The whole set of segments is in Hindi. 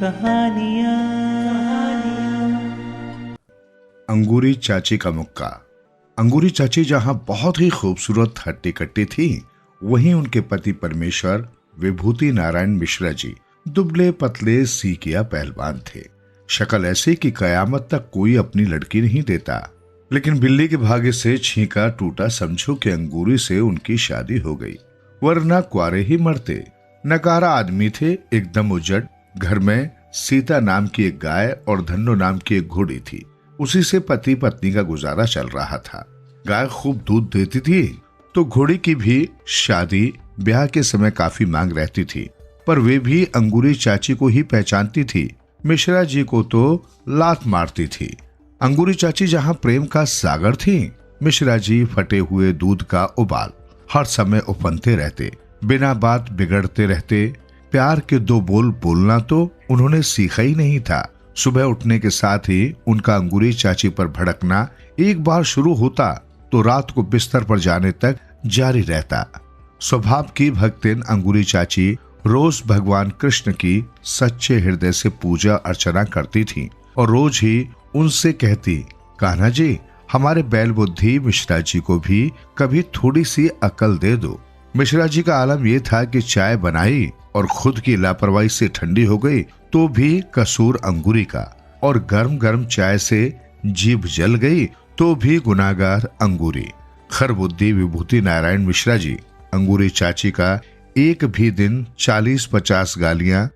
कहानियाँ। अंगूरी चाची का मुक्का। अंगूरी चाची जहां बहुत ही खूबसूरत हट्टी कट्टी थी, वहीं उनके पति परमेश्वर विभूति नारायण मिश्रा जी दुबले पतले सीकिया पहलवान थे। शक्ल ऐसी कि कयामत तक कोई अपनी लड़की नहीं देता। लेकिन बिल्ली के भाग्य से छींका टूटा, समझो कि अंगूरी से उनकी शादी हो गई, वरना कुआरे ही मरते। नकारा आदमी थे, एकदम उजड़। घर में सीता नाम की एक गाय और धन्नो नाम की एक घोड़ी थी। उसी से पति पत्नी का गुजारा चल रहा था। गाय खूब दूध देती थी, तो घोड़ी की भी शादी ब्याह के समय काफी मांग रहती थी। पर वे भी अंगूरी चाची को ही पहचानती थी, मिश्रा जी को तो लात मारती थी। अंगूरी चाची जहां प्रेम का सागर थी, मिश्रा जी फटे हुए दूध का उबाल। हर समय उफनते रहते, बिना बात बिगड़ते रहते। प्यार के दो बोल बोलना तो उन्होंने सीखा ही नहीं था। सुबह उठने के साथ ही उनका अंगूरी चाची पर भड़कना एक बार शुरू होता तो रात को बिस्तर पर जाने तक जारी रहता। स्वभाव की भक्तिन अंगूरी चाची रोज भगवान कृष्ण की सच्चे हृदय से पूजा अर्चना करती थी और रोज ही उनसे कहती, कान्हा जी, हमारे बैल बुद्धि मिश्रा जी को भी कभी थोड़ी सी अकल दे दो। मिश्रा जी का आलम यह था कि चाय बनाई और खुद की लापरवाही से ठंडी हो गई तो भी कसूर अंगूरी का, और गर्म गर्म चाय से जीभ जल गई तो भी गुनाहगार अंगूरी। खरबुद्धि विभूति नारायण मिश्रा जी अंगूरी चाची का एक भी दिन 40-50 गालियां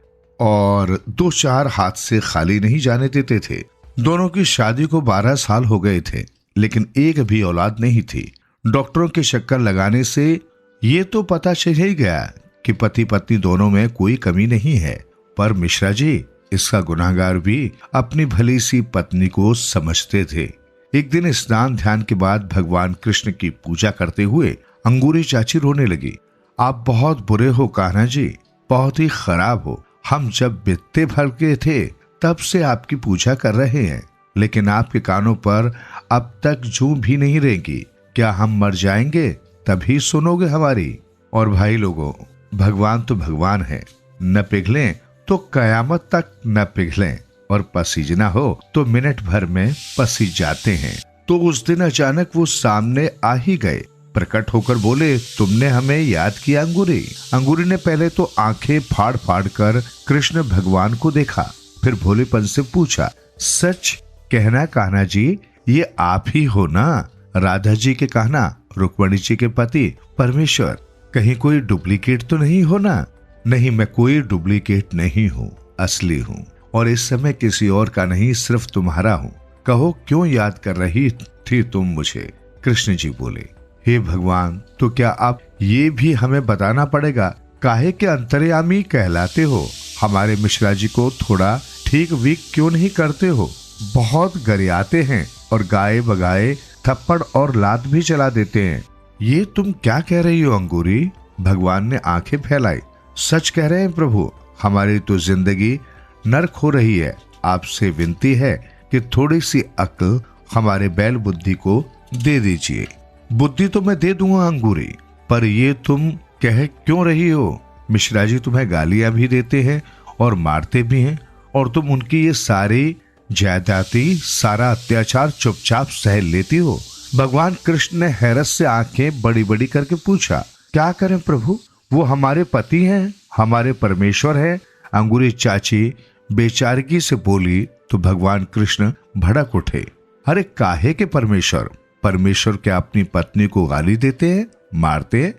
और 2-4 हाथ से खाली नहीं जाने देते थे। दोनों की शादी को 12 साल हो गए थे, लेकिन एक भी औलाद नहीं थी। डॉक्टरों के चक्कर लगाने से ये तो पता चल ही गया कि पति पत्नी दोनों में कोई कमी नहीं है। पर मिश्रा जी, इसका गुनाहगार भी अपनी भली सी पत्नी को समझते थे। एक दिन स्नान ध्यान के बाद भगवान कृष्ण की पूजा करते हुए अंगूरी चाची रोने लगी। आप बहुत बुरे हो कान्हा जी, बहुत ही खराब हो। हम जब बित्ते भर के थे तब से आपकी पूजा कर रहे हैं, लेकिन आपके कानों पर अब तक जूं भी नहीं रहेगी। क्या हम मर जाएंगे तभी सुनोगे हमारी? और भाई लोगों, भगवान तो भगवान है, न पिघलें तो कयामत तक न पिघलें, और पसीजना हो तो मिनट भर में पसीज जाते हैं। तो उस दिन अचानक वो सामने आ ही गए। प्रकट होकर बोले, तुमने हमें याद किया अंगूरी? अंगूरी ने पहले तो आंखें फाड़ फाड़ कर कृष्ण भगवान को देखा, फिर भोलेपन से पूछा, सच कहना कान्हा जी, ये आप ही हो ना? राधा जी के कहना, रुक्मणी जी के पति परमेश्वर, कहीं कोई डुप्लीकेट तो नहीं हो ना? नहीं, मैं कोई डुप्लीकेट नहीं हूँ, असली हूँ, और इस समय किसी और का नहीं, सिर्फ तुम्हारा हूँ। कहो क्यों याद कर रही थी तुम मुझे? कृष्ण जी बोले, हे भगवान, तो क्या आप ये भी हमें बताना पड़ेगा काहे के अंतर्यामी कहलाते हो? हमारे मिश्रा जी को थोड़ा ठीक वीक क्यों नहीं करते हो? बहुत गरियाते हैं और गाए बगाए थप्पड़ और लात भी चला देते हैं। ये तुम क्या कह रही हो अंगूरी? भगवान ने आंखें फैलाई। सच कह रहे हैं प्रभु, हमारी तो जिंदगी नर्क हो रही है। आपसे विनती है कि थोड़ी सी अक्ल हमारे बैल बुद्धि को दे दीजिए। बुद्धि तो मैं दे दूंगा अंगूरी, पर ये तुम कह क्यों रही हो? मिश्रा जी तुम्हें गालियां भी देते हैं और मारते भी हैं, और तुम उनकी ये सारी जायदादी, सारा अत्याचार चुपचाप सह लेती हो। भगवान कृष्ण ने हैरत से आंखें बड़ी बड़ी करके पूछा, क्या करें प्रभु? वो हमारे पति हैं, हमारे परमेश्वर हैं। अंगूरी चाची बेचारगी से बोली तो भगवान कृष्ण भड़क उठे। अरे काहे के परमेश्वर? परमेश्वर क्या अपनी पत्नी को गाली देते हैं, मारते हैं?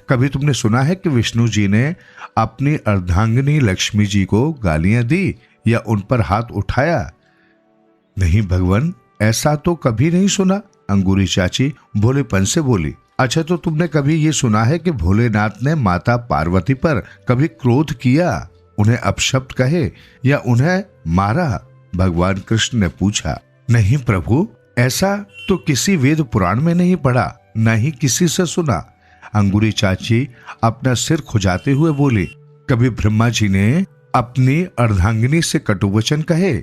कभी तुमने सुना है कि विष्णु जी ने अपनी अर्धांगिनी लक्ष्मी जी को गालियां दी या उन पर हाथ उठाया? नहीं भगवान, ऐसा तो कभी नहीं सुना। अंगूरी चाची भोलेपन से बोली, अच्छा तो तुमने कभी ये सुना है कि भोलेनाथ ने माता पार्वती पर कभी क्रोध किया, उन्हें अपशब्द कहे या उन्हें मारा? भगवान कृष्ण ने पूछा। नहीं प्रभु, ऐसा तो किसी वेद पुराण में नहीं पढ़ा, न ही किसी से सुना। अंगूरी चाची अपना सिर खुजाते हुए बोली, कभी ब्रह्मा जी ने अपनी अर्धांगिनी से कटुवचन कहे,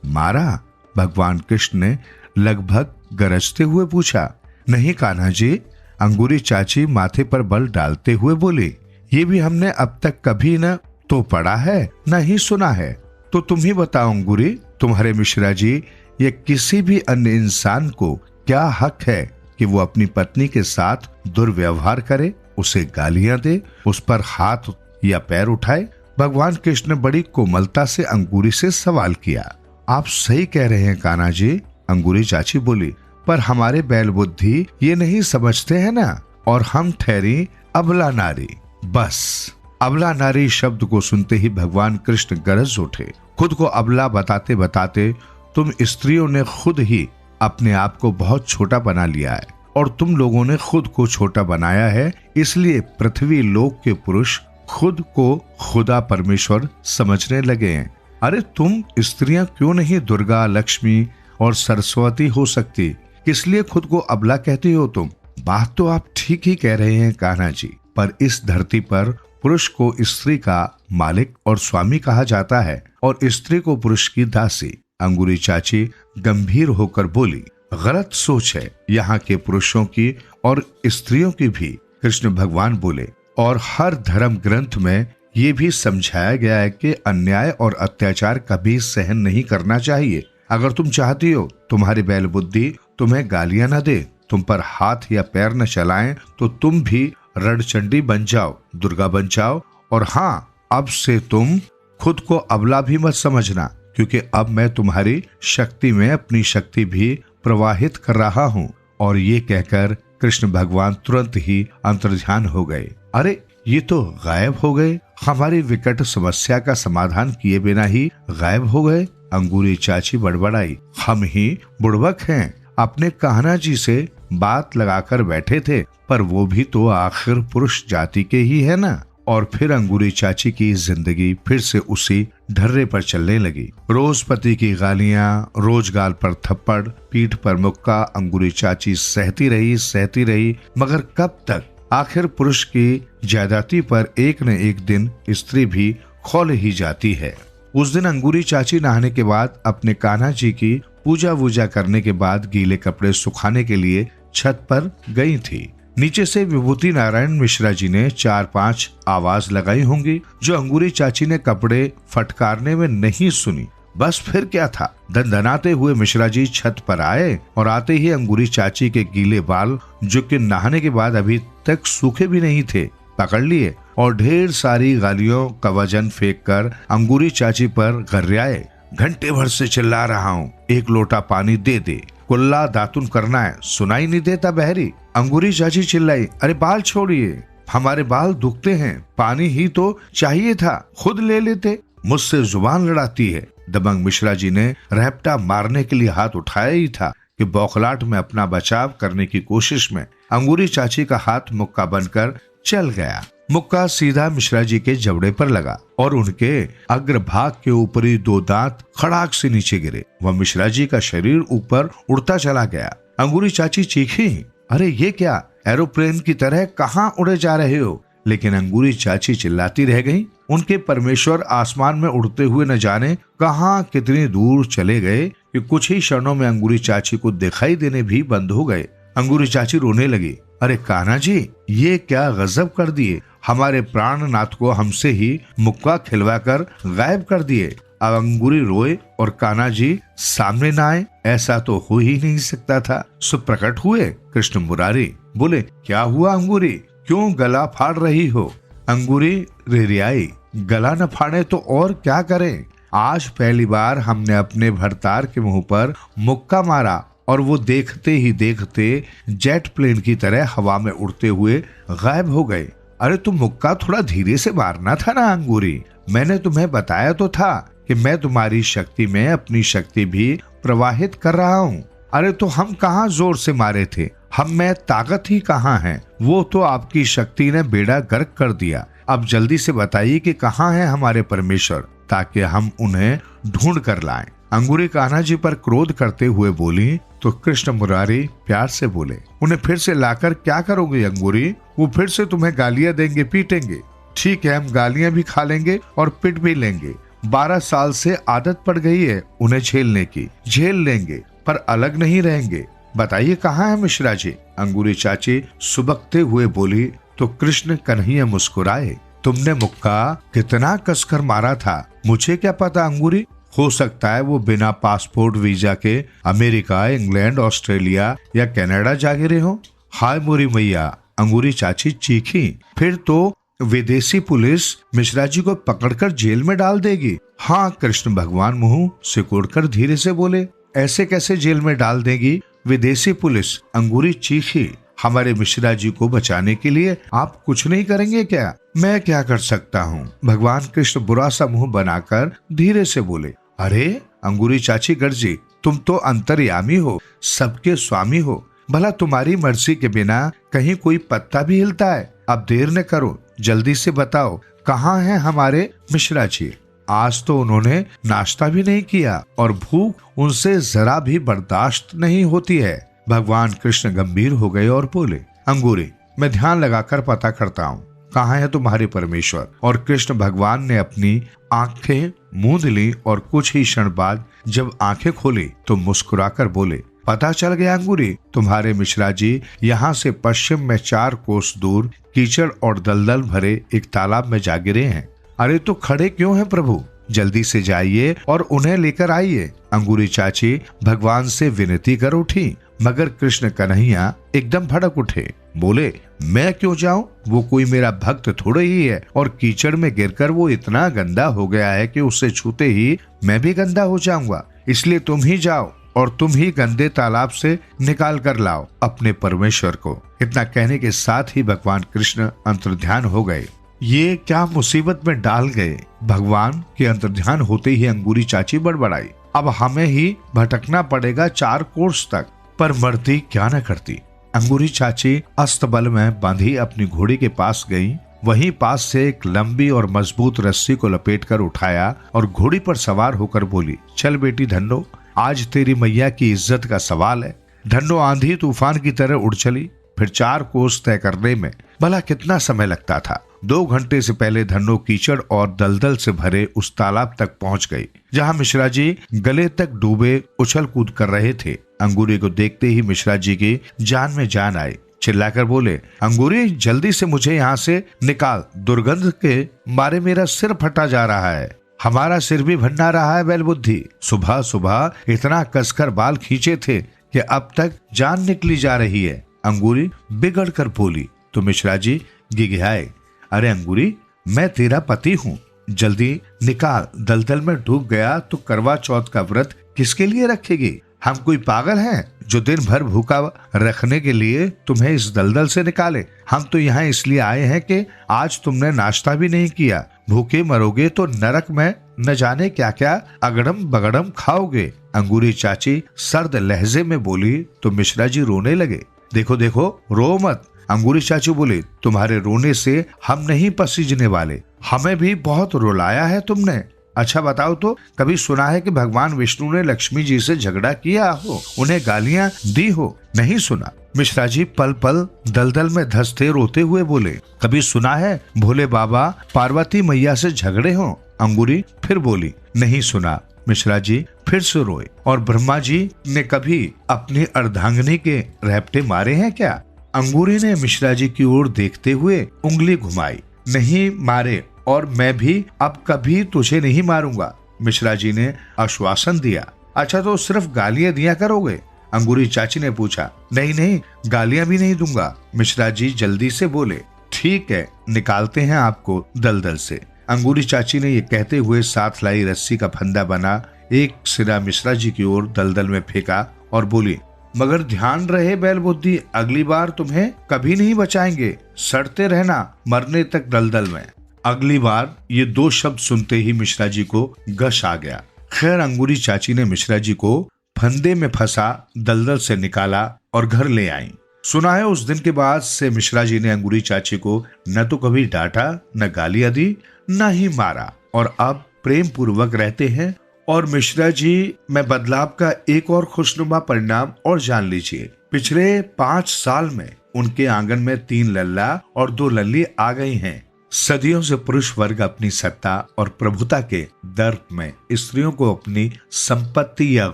मारा? भगवान कृष्ण ने लगभग गरजते हुए पूछा। नहीं कान्हा जी, अंगूरी चाची माथे पर बल डालते हुए बोली, ये भी हमने अब तक कभी न तो पढ़ा है, न ही सुना है। तो तुम ही बताओ अंगूरी, तुम्हारे मिश्रा जी, ये किसी भी अन्य इंसान को क्या हक है कि वो अपनी पत्नी के साथ दुर्व्यवहार करे, उसे गालियां दे, उस पर हाथ या पैर उठाए? भगवान कृष्ण ने बड़ी कोमलता से अंगूरी से सवाल किया। आप सही कह रहे हैं कान्हा जी, अंगूरी चाची बोली, पर हमारे बैल बुद्धि ये नहीं समझते हैं ना, और हम ठहरी अबला नारी। बस अबला नारी शब्द को सुनते ही भगवान कृष्ण गरज उठे। खुद को अबला बताते बताते तुम स्त्रियों ने खुद ही अपने आप को बहुत छोटा बना लिया है, और तुम लोगों ने खुद को छोटा बनाया है, इसलिए पृथ्वी लोक के पुरुष खुद को खुदा परमेश्वर समझने लगे हैं। अरे तुम स्त्रियां क्यों नहीं दुर्गा, लक्ष्मी और सरस्वती हो सकती? किस लिए खुद को अबला कहती हो तुम? बात तो आप ठीक ही कह रहे हैं कान्हा जी, पर इस धरती पर पुरुष को स्त्री का मालिक और स्वामी कहा जाता है, और स्त्री को पुरुष की दासी। अंगूरी चाची गंभीर होकर बोली, गलत सोच है यहाँ के पुरुषों की और स्त्रियों की भी। कृष्ण भगवान बोले, और हर धर्म ग्रंथ में ये भी समझाया गया है कि अन्याय और अत्याचार कभी सहन नहीं करना चाहिए। अगर तुम चाहती हो तुम्हारी बैल बुद्धि तुम्हें गालियां न दे, तुम पर हाथ या पैर न चलाएं, तो तुम भी रणचंडी बन जाओ, दुर्गा बन जाओ। और हाँ, अब से तुम खुद को अबला भी मत समझना, क्योंकि अब मैं तुम्हारी शक्ति में अपनी शक्ति भी प्रवाहित कर रहा हूँ। और ये कहकर कृष्ण भगवान तुरंत ही अंतर्ध्यान हो गए। अरे ये तो गायब हो गए, हमारी विकट समस्या का समाधान किए बिना ही गायब हो गए। अंगूरी चाची बड़बड़ाई, हम ही बुड़बक हैं, अपने कान्हा जी से बात लगाकर बैठे थे, पर वो भी तो आखिर पुरुष जाति के ही है ना। और फिर अंगूरी चाची की जिंदगी फिर से उसी ढर्रे पर चलने लगी। रोज पति की गालियां, रोज गाल पर थप्पड़, पीठ पर मुक्का अंगूरी चाची सहती रही, मगर कब तक? आखिर पुरुष की ज्यादती पर एक न एक दिन स्त्री भी खौल ही जाती है। उस दिन अंगूरी चाची नहाने के बाद अपने कान्हा जी की पूजा वूजा करने के बाद गीले कपड़े सुखाने के लिए छत पर गई थी। नीचे से विभूति नारायण मिश्रा जी ने 4-5 आवाज लगाई होंगी, जो अंगूरी चाची ने कपड़े फटकारने में नहीं सुनी। बस फिर क्या था, दनदनाते हुए मिश्रा जी छत पर आए, और आते ही अंगूरी चाची के गीले बाल, जो कि नहाने के बाद अभी तक सूखे भी नहीं थे, पकड़ लिए और ढेर सारी गालियों का वजन फेंक कर अंगूरी चाची पर गर्राए। घंटे भर से चिल्ला रहा हूँ, एक लोटा पानी दे दे, कुल्ला दातुन करना है, सुनाई नहीं देता बहरी? अंगूरी चाची चिल्लाई, अरे बाल छोड़िए, हमारे बाल दुखते हैं, पानी ही तो चाहिए था, खुद ले लेते, मुझसे जुबान लड़ाती है। दबंग मिश्रा जी ने रैप्टा मारने के लिए हाथ उठाया ही था कि बौखलाहट में अपना बचाव करने की कोशिश में अंगूरी चाची का हाथ मुक्का बनकर चल गया। मुक्का सीधा मिश्रा जी के जबड़े पर लगा और उनके अग्रभाग के ऊपरी 2 दांत खड़ाक से नीचे गिरे। वह मिश्रा जी का शरीर ऊपर उड़ता चला गया। अंगूरी चाची चीखी, अरे ये क्या, एरोप्लेन की तरह कहाँ उड़े जा रहे हो? लेकिन अंगूरी चाची चिल्लाती रह गई। उनके परमेश्वर आसमान में उड़ते हुए न जाने कहाँ कितनी दूर चले गए कि कुछ ही क्षणों में अंगूरी चाची को दिखाई देने भी बंद हो गए। अंगूरी चाची रोने लगी, अरे कान्हा जी, ये क्या गजब कर दिए, हमारे प्राणनाथ को हमसे ही मुक्का खिलवाकर गायब कर दिए। अब अंगूरी रोए और कान्हा जी सामने न आए, ऐसा तो हो ही नहीं सकता था। सो प्रकट हुए कृष्ण मुरारी। बोले, क्या हुआ अंगूरी, क्यों गला फाड़ रही हो? अंगूरी रिरियाई, गला न फाड़े तो और क्या करें, आज पहली बार हमने अपने भरतार के मुंह पर मुक्का मारा और वो देखते ही देखते जेट प्लेन की तरह हवा में उड़ते हुए गायब हो गए। अरे तुम मुक्का थोड़ा धीरे से मारना था ना अंगूरी, मैंने तुम्हें बताया तो था कि मैं तुम्हारी शक्ति में अपनी शक्ति भी प्रवाहित कर रहा हूँ। अरे तो हम कहाँ जोर से मारे थे, हम में ताकत ही कहाँ है, वो तो आपकी शक्ति ने बेड़ा गर्क कर दिया। अब जल्दी से बताइए कि कहाँ है हमारे परमेश्वर, ताकि हम उन्हें ढूंढ कर लाएं। अंगूरी कान्हा जी पर क्रोध करते हुए बोली तो कृष्ण मुरारी प्यार से बोले, उन्हें फिर से लाकर क्या करोगे अंगूरी? वो फिर से तुम्हें गालियां देंगे, पीटेंगे। ठीक है, हम गालियां भी खा लेंगे और पिट भी लेंगे। 12 साल से आदत पड़ गई है उन्हें झेलने की, झेल लेंगे पर अलग नहीं रहेंगे। बताइए कहाँ है मिश्रा जी? अंगूरी चाची सुबकते हुए बोली तो कृष्ण कन्हैया मुस्कुराए। तुमने मुक्का कितना कसकर मारा था, मुझे क्या पता अंगूरी। हो सकता है वो बिना पासपोर्ट वीजा के अमेरिका, इंग्लैंड, ऑस्ट्रेलिया या कनाडा जा गिरे हो। हाय मोरी मैया, अंगूरी चाची चीखी। फिर तो विदेशी पुलिस मिश्रा जी को पकड़कर जेल में डाल देगी। हाँ, कृष्ण भगवान मुंह सिकुड़कर धीरे से बोले, ऐसे कैसे जेल में डाल देगी विदेशी पुलिस? अंगूरी चीखी। हमारे मिश्रा जी को बचाने के लिए आप कुछ नहीं करेंगे क्या? मैं क्या कर सकता हूँ? भगवान कृष्ण बुरा सा मुंह बनाकर धीरे से बोले। अरे अंगूरी चाची गर्जी, तुम तो अंतर्यामी हो, सबके स्वामी हो। भला तुम्हारी मर्जी के बिना कहीं कोई पत्ता भी हिलता है? अब देर न करो, जल्दी से बताओ कहाँ हैं हमारे मिश्रा जी? आज तो उन्होंने नाश्ता भी नहीं किया और भूख उनसे जरा भी बर्दाश्त नहीं होती है। भगवान कृष्ण गंभीर हो गए और बोले, अंगूरी मैं ध्यान लगाकर पता करता हूँ कहाँ है तुम्हारे परमेश्वर। और कृष्ण भगवान ने अपनी आंखें मूंद ली और कुछ ही क्षण बाद जब आंखें खोली तो मुस्कुराकर बोले, पता चल गया अंगूरी, तुम्हारे मिश्रा जी यहाँ से पश्चिम में 4 कोस दूर कीचड़ और दलदल भरे एक तालाब में जा गिरे हैं। अरे तो खड़े क्यों हैं प्रभु, जल्दी से जाइए और उन्हें लेकर आइए। अंगूरी चाची भगवान से विनती कर उठी, मगर कृष्ण कन्हैया एकदम भड़क उठे। बोले, मैं क्यों जाऊं? वो कोई मेरा भक्त थोड़े ही है और कीचड़ में गिरकर वो इतना गंदा हो गया है कि उसे छूते ही मैं भी गंदा हो जाऊंगा। इसलिए तुम ही जाओ और तुम ही गंदे तालाब से निकाल कर लाओ अपने परमेश्वर को। इतना कहने के साथ ही भगवान कृष्ण अंतर्ध्यान हो गए। ये क्या मुसीबत में डाल गए। भगवान के अंतर्ध्यान होते ही अंगूरी चाची बड़बड़ाई, अब हमें ही भटकना पड़ेगा 4 कोस तक। पर मरती क्या न करती। अंगूरी चाची अस्तबल में बांधी अपनी घोड़ी के पास गई। वहीं पास से एक लंबी और मजबूत रस्सी को लपेटकर उठाया और घोड़ी पर सवार होकर बोली, चल बेटी धन्नो, आज तेरी मैया की इज्जत का सवाल है। धन्नो आंधी तूफान की तरह उड़ चली। फिर 4 कोस तय करने में भला कितना समय लगता था। 2 घंटे से पहले धन्नो कीचड़ और दलदल से भरे उस तालाब तक पहुंच गई जहां मिश्रा जी गले तक डूबे उछल कूद कर रहे थे। अंगूरी को देखते ही मिश्रा जी की जान में जान आई। चिल्लाकर बोले, अंगूरी जल्दी से मुझे यहाँ से निकाल, दुर्गंध के मारे मेरा सिर फटा जा रहा है। हमारा सिर भी भन्ना रहा है बैलबुद्धि। सुबह सुबह इतना कसकर बाल खींचे थे कि अब तक जान निकली जा रही है। अंगूरी बिगड़ कर बोली तो मिश्रा जी गिड़गिड़ाए, अरे अंगूरी मैं तेरा पति हूँ, जल्दी निकाल। दलदल में डूब गया तो करवा चौथ का व्रत किसके लिए रखेगी? हम कोई पागल हैं जो दिन भर भूखा रखने के लिए तुम्हें इस दलदल से निकाले? हम तो यहाँ इसलिए आए हैं कि आज तुमने नाश्ता भी नहीं किया। भूखे मरोगे तो नरक में न जाने क्या क्या अगड़म बगड़म खाओगे। अंगूरी चाची सर्द लहजे में बोली तो मिश्रा जी रोने लगे। देखो देखो रो मत। अंगूरी चाची बोली, तुम्हारे रोने से हम नहीं पसीजने वाले, हमें भी बहुत रुलाया है तुमने। अच्छा बताओ तो कभी सुना है कि भगवान विष्णु ने लक्ष्मी जी से झगड़ा किया हो, उन्हें गालियां दी हो? नहीं सुना। मिश्रा जी पल पल दलदल में धंसते रोते हुए बोले, कभी सुना है भोले बाबा पार्वती मैया से झगड़े हो? अंगूरी फिर बोली, नहीं सुना। मिश्रा जी फिर से रोए, और ब्रह्मा जी ने कभी अपनी अर्धांगिनी के रैप्टे मारे हैं क्या? अंगूरी ने मिश्रा जी की ओर देखते हुए उंगली घुमाई। नहीं मारे, और मैं भी अब कभी तुझे नहीं मारूंगा, मिश्रा जी ने आश्वासन दिया। अच्छा तो सिर्फ गालियां दिया करोगे? अंगूरी चाची ने पूछा। नहीं नहीं, गालियां भी नहीं दूंगा, मिश्रा जी जल्दी से बोले। ठीक है, निकालते हैं आपको दलदल से। अंगूरी चाची ने ये कहते हुए साथ लाई रस्सी का फंदा बना एक सिरा मिश्रा जी की ओर दलदल में फेंका और बोली, मगर ध्यान रहे बैलबुद्धि, अगली बार तुम्हें कभी नहीं बचाएंगे, सड़ते रहना मरने तक दलदल में। अगली बार ये 2 शब्द सुनते ही मिश्रा जी को गश आ गया। खैर अंगूरी चाची ने मिश्रा जी को फंदे में फंसा दलदल से निकाला और घर ले आई। सुना है उस दिन के बाद से मिश्रा जी ने अंगूरी चाची को न तो कभी डांटा, न गालियां दी, न ही मारा, और अब प्रेम पूर्वक रहते हैं। और मिश्रा जी में बदलाव का एक और खुशनुमा परिणाम और जान लीजिए। पिछले 5 साल में उनके आंगन में 3 लल्ला और 2 लल्ली आ गई हैं। सदियों से पुरुष वर्ग अपनी सत्ता और प्रभुता के दर्द में स्त्रियों को अपनी संपत्ति या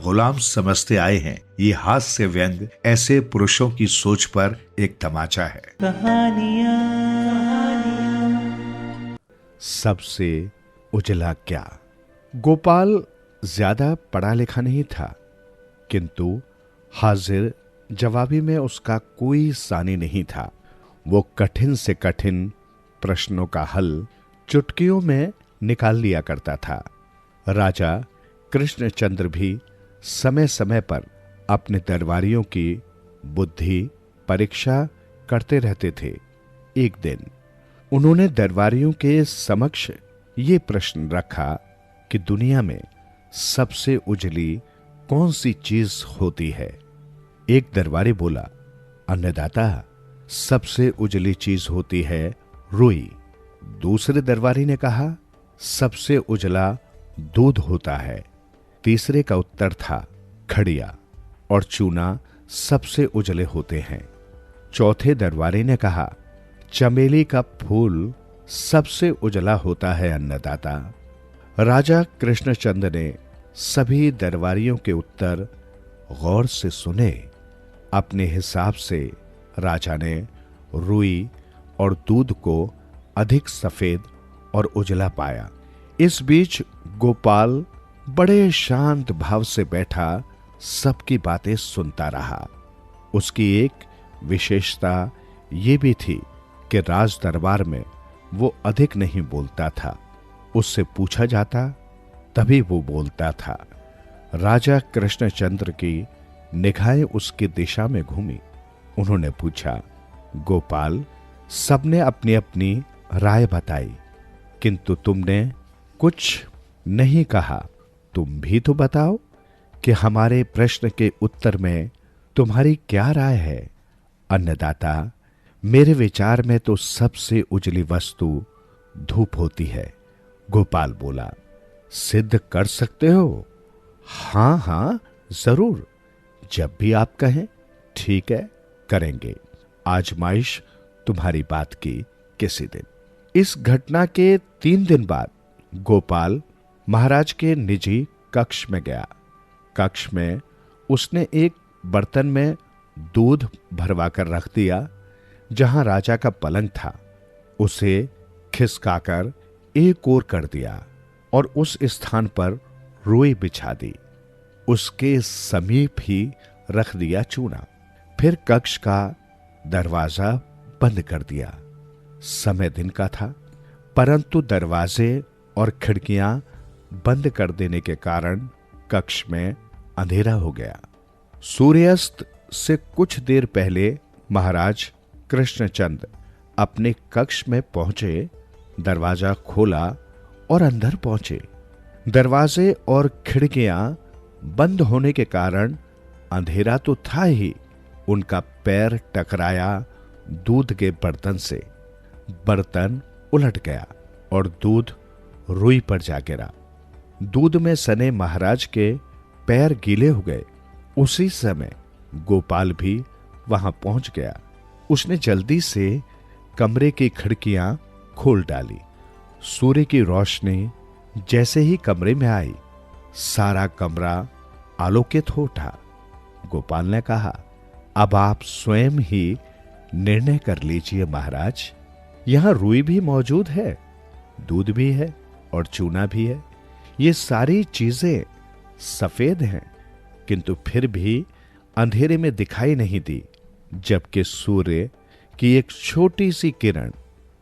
गुलाम समझते आए हैं। ये हास्य व्यंग ऐसे पुरुषों की सोच पर एक तमाचा है। सबसे उजला क्या। गोपाल ज्यादा पढ़ा लिखा नहीं था, किंतु हाजिर जवाबी में उसका कोई सानी नहीं था। वो कठिन से कठिन प्रश्नों का हल चुटकियों में निकाल लिया करता था। राजा कृष्णचंद्र भी समय समय पर अपने दरबारियों की बुद्धि परीक्षा करते रहते थे। एक दिन उन्होंने दरबारियों के समक्ष ये प्रश्न रखा कि दुनिया में सबसे उजली कौन सी चीज होती है। एक दरबारी बोला, अन्नदाता, सबसे उजली चीज होती है रुई। दूसरे दरबारी ने कहा, सबसे उजला दूध होता है। तीसरे का उत्तर था, खड़िया और चूना सबसे उजले होते हैं। चौथे दरबारी ने कहा, चमेली का फूल सबसे उजला होता है अन्नदाता। राजा कृष्णचंद्र ने सभी दरबारियों के उत्तर गौर से सुने। अपने हिसाब से राजा ने रुई और दूध को अधिक सफेद और उजला पाया। इस बीच गोपाल बड़े शांत भाव से बैठा सबकी बातें सुनता रहा। उसकी एक विशेषता ये भी थी कि राज दरबार में वो अधिक नहीं बोलता था। उससे पूछा जाता तभी वो बोलता था। राजा कृष्णचंद्र की निगाहें उसकी दिशा में घूमी। उन्होंने पूछा, गोपाल, सबने अपनी अपनी राय बताई, किंतु तुमने कुछ नहीं कहा। तुम भी तो बताओ कि हमारे प्रश्न के उत्तर में तुम्हारी क्या राय है। अन्नदाता, मेरे विचार में तो सबसे उजली वस्तु धूप होती है। गोपाल बोला, सिद्ध कर सकते हो? हां हां, जरूर, जब भी आप कहें। ठीक है, करेंगे। आजमाइश तुम्हारी बात की किसी दिन। इस घटना के 3 दिन बाद गोपाल महाराज के निजी कक्ष में गया। कक्ष में उसने एक बर्तन में दूध भरवा कर रख दिया। जहां राजा का पलंग था उसे खिसकाकर एक ओर कर दिया और उस स्थान पर रुई बिछा दी। उसके समीप ही रख दिया चूना। फिर कक्ष का दरवाजा बंद कर दिया। समय दिन का था, परंतु दरवाजे और खिड़कियां बंद कर देने के कारण कक्ष में अंधेरा हो गया। सूर्यास्त से कुछ देर पहले महाराज कृष्णचंद्र अपने कक्ष में पहुंचे। दरवाजा खोला और अंदर पहुंचे। दरवाजे और खिड़कियां बंद होने के कारण अंधेरा तो था ही, उनका पैर टकराया दूध के बर्तन से। बर्तन उलट गया और दूध रुई पर जा गिरा। दूध में सने महाराज के पैर गीले हो गए। उसी समय गोपाल भी वहां पहुंच गया। उसने जल्दी से कमरे की खिड़कियां खोल डाली। सूर्य की रोशनी जैसे ही कमरे में आई, सारा कमरा आलोकित हो उठा। गोपाल ने कहा, अब आप स्वयं ही निर्णय कर लीजिए महाराज। यहां रुई भी मौजूद है, दूध भी है और चूना भी है। ये सारी चीजें सफेद हैं, किंतु फिर भी अंधेरे में दिखाई नहीं दी। जबकि सूर्य की एक छोटी सी किरण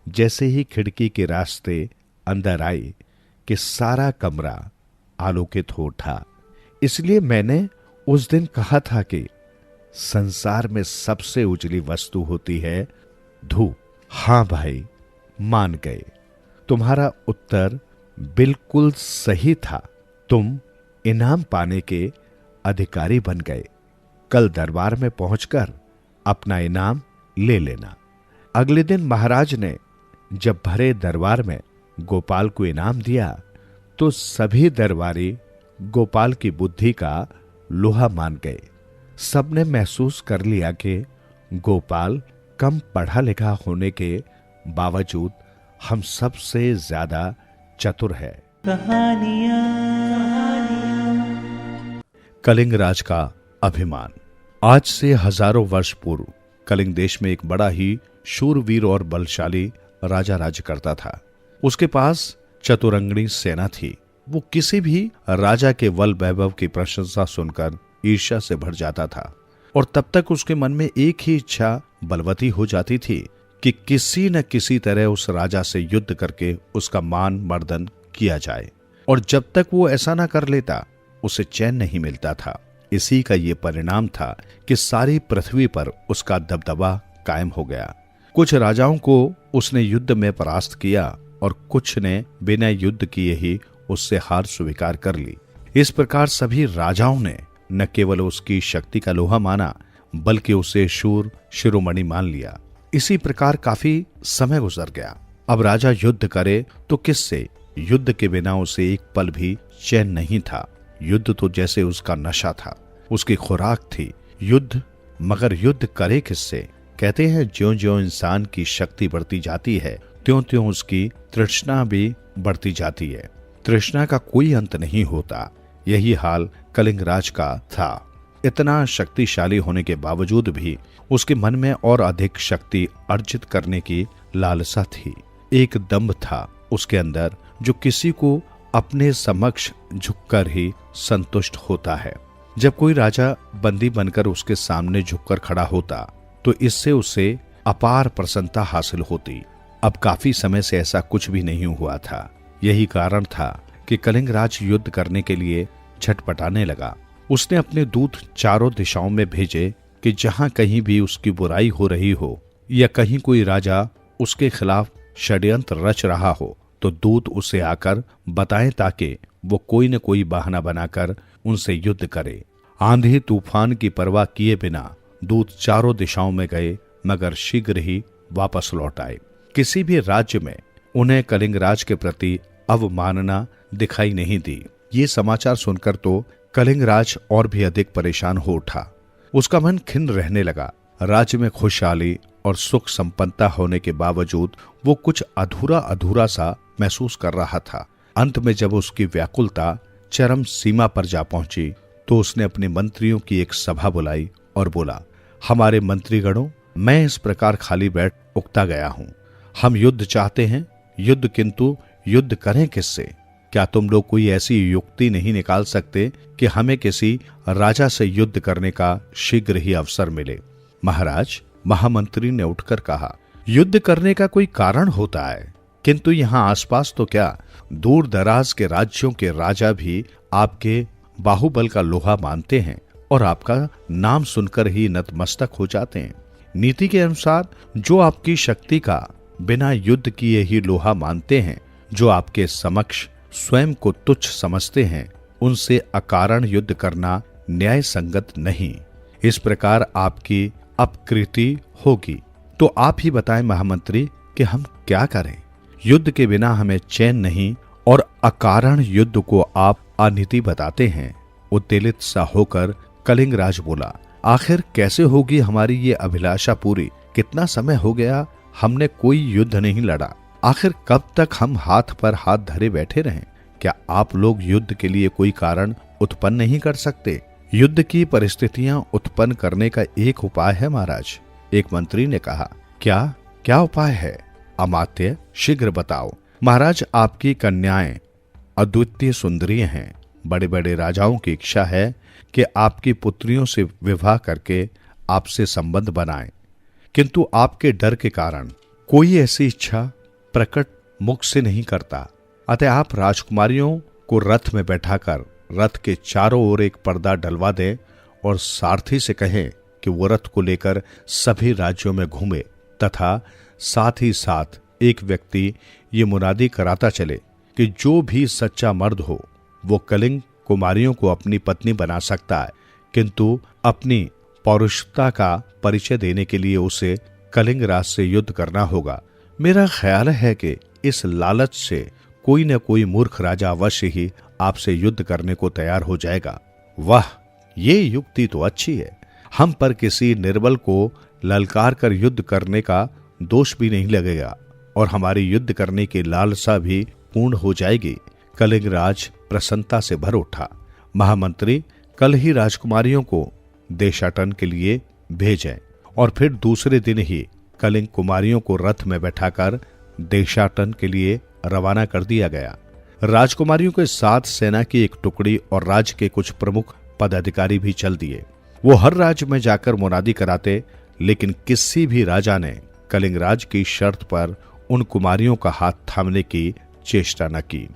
जैसे ही खिड़की के रास्ते अंदर आई कि सारा कमरा आलोकित हो उठा। इसलिए मैंने उस दिन कहा था कि संसार में सबसे उजली वस्तु होती है धूप। हां भाई, मान गए। तुम्हारा उत्तर बिल्कुल सही था। तुम इनाम पाने के अधिकारी बन गए। कल दरबार में पहुंचकर अपना इनाम ले लेना। अगले दिन महाराज ने जब भरे दरबार में गोपाल को इनाम दिया तो सभी दरबारी गोपाल की बुद्धि का लोहा मान गए। सबने महसूस कर लिया कि गोपाल कम पढ़ा लिखा होने के बावजूद हम सबसे ज्यादा चतुर है। कलिंग राज का अभिमान। आज से हजारों वर्ष पूर्व कलिंग देश में एक बड़ा ही शूरवीर और बलशाली राजा राज्य करता था। उसके पास चतुरंगनी सेना थी। वो किसी भी राजा के बल वैभव की प्रशंसा सुनकर ईर्ष्या से भर जाता था और तब तक उसके मन में एक ही इच्छा बलवती हो जाती थी कि किसी न किसी तरह उस राजा से युद्ध करके उसका मान मर्दन किया जाए। और जब तक वो ऐसा ना कर लेता उसे चैन नहीं मिलता था। इसी का ये परिणाम था कि सारी पृथ्वी पर उसका दबदबा कायम हो गया। कुछ राजाओं को उसने युद्ध में परास्त किया और कुछ ने बिना युद्ध किए ही उससे हार स्वीकार कर ली। इस प्रकार सभी राजाओं ने न केवल उसकी शक्ति का लोहा माना बल्कि उसे शूर शिरोमणि मान लिया। इसी प्रकार काफी समय गुजर गया। अब राजा युद्ध करे तो किससे? युद्ध के बिना उसे एक पल भी चैन नहीं था। युद्ध तो जैसे उसका नशा था, उसकी खुराक थी युद्ध। मगर युद्ध करे किससे? कहते हैं ज्यों ज्यों इंसान की शक्ति बढ़ती जाती है त्यों त्यों उसकी तृष्णा भी बढ़ती जाती है। तृष्णा का कोई अंत नहीं होता। यही हाल कलिंग राज का था। इतना शक्तिशाली होने के बावजूद भी उसके मन में और अधिक शक्ति अर्जित करने की लालसा थी। एक दंभ था उसके अंदर जो किसी को अपने समक्ष झुककर ही संतुष्ट होता है। जब कोई राजा बंदी बनकर उसके सामने झुककर खड़ा होता तो इससे उसे अपार प्रसन्नता हासिल होती। अब काफी समय से ऐसा कुछ भी नहीं हुआ था। यही कारण था कि कलिंग राज युद्ध करने के लिए झटपटाने लगा। उसने अपने दूत चारों दिशाओं में भेजे कि जहां कहीं भी उसकी बुराई हो रही हो या कहीं कोई राजा उसके खिलाफ षड्यंत्र रच रहा हो तो दूत उसे आकर बताएं ताकि वो कोई न कोई बहाना बनाकर उनसे युद्ध करे। आंधी तूफान की परवाह किए बिना दूत चारों दिशाओं में गए मगर शीघ्र ही वापस लौट आए। किसी भी राज्य में उन्हें कलिंग राज के प्रति अवमानना दिखाई नहीं दी। ये समाचार सुनकर तो कलिंग राज और भी अधिक परेशान हो उठा। उसका मन खिन्न रहने लगा। राज्य में खुशहाली और सुख संपन्नता होने के बावजूद वो कुछ अधूरा अधूरा सा महसूस कर रहा था। अंत में जब उसकी व्याकुलता चरम सीमा पर जा पहुंची तो उसने अपने मंत्रियों की एक सभा बुलाई और बोला, हमारे मंत्रीगणों, मैं इस प्रकार खाली बैठ उकता गया हूं। हम युद्ध चाहते हैं युद्ध, किंतु युद्ध करें किससे? क्या तुम लोग कोई ऐसी युक्ति नहीं निकाल सकते कि हमें किसी राजा से युद्ध करने का शीघ्र ही अवसर मिले? महाराज, महामंत्री ने उठकर कहा, युद्ध करने का कोई कारण होता है, किंतु यहाँ आसपास तो क्या दूर दराज के राज्यों के राजा भी आपके बाहुबल का लोहा मानते हैं और आपका नाम सुनकर ही नतमस्तक हो जाते हैं। नीति के अनुसार जो आपकी शक्ति का बिना युद्ध किए ही लोहा मानते हैं, जो आपके समक्ष स्वयं को तुच्छ समझते हैं, उनसे अकारण युद्ध करना न्याय संगत नहीं। इस प्रकार आपकी अपकृति होगी। तो आप ही बताएं महामंत्री कि हम क्या करें? युद्ध के बिना हमें चैन नहीं और अकारण युद्ध को आप अनीति बताते हैं। उत्तेजित सा होकर कलिंग राज बोला, आखिर कैसे होगी हमारी ये अभिलाषा पूरी? कितना समय हो गया हमने कोई युद्ध नहीं लड़ा। आखिर कब तक हम हाथ पर हाथ धरे बैठे रहें? क्या आप लोग युद्ध के लिए कोई कारण उत्पन्न नहीं कर सकते? युद्ध की परिस्थितियां उत्पन्न करने का एक उपाय है महाराज। एक मंत्री ने कहा, क्या उपाय है? अमात्य, शीघ्र बताओ। महाराज, आपकी कन्याएं अद्वितीय सुंदरी हैं। बड़े बड़े राजाओं की इच्छा है कि आपकी पुत्रियों से विवाह करके आपसे संबंध बनाएं, किंतु आपके डर के कारण कोई ऐसी इच्छा प्रकट मुख से नहीं करता। अतः आप राजकुमारियों को रथ में बैठाकर रथ के चारों ओर एक पर्दा डलवा दें और सारथी से कहें कि वो रथ को लेकर सभी राज्यों में घूमे तथा साथ ही साथ एक व्यक्ति ये मुनादी कराता चले कि जो भी सच्चा मर्द हो वो कलिंग कुमारियों को अपनी पत्नी बना सकता है, किंतु अपनी पौरुषता का परिचय देने के लिए उसे कलिंग राज से युद्ध करना होगा। मेरा ख्याल है कि इस लालच से कोई न कोई मूर्ख राजा अवश्य ही आपसे युद्ध करने को तैयार हो जाएगा। वाह, ये युक्ति तो अच्छी है। हम पर किसी निर्बल को ललकार कर युद्ध करने का दोष भी नहीं लगेगा और हमारी युद्ध करने की लालसा भी पूर्ण हो जाएगी। कलिंग राज प्रसन्नता से भर उठा। महामंत्री, कल ही राजकुमारियों को देशाटन के लिए भेजें और फिर दूसरे दिन ही कलिंग कुमारियों को रथ में बैठाकर देशाटन के लिए रवाना कर दिया गया। राजकुमारियों के साथ सेना की एक टुकड़ी और राज्य के कुछ प्रमुख पदाधिकारी भी चल दिए। वो हर राज्य में जाकर मुनादी कराते, लेकिन किसी भी राजा ने कलिंगराज की शर्त पर उन कुमारियों का हाथ थामने की चेष्टा न की।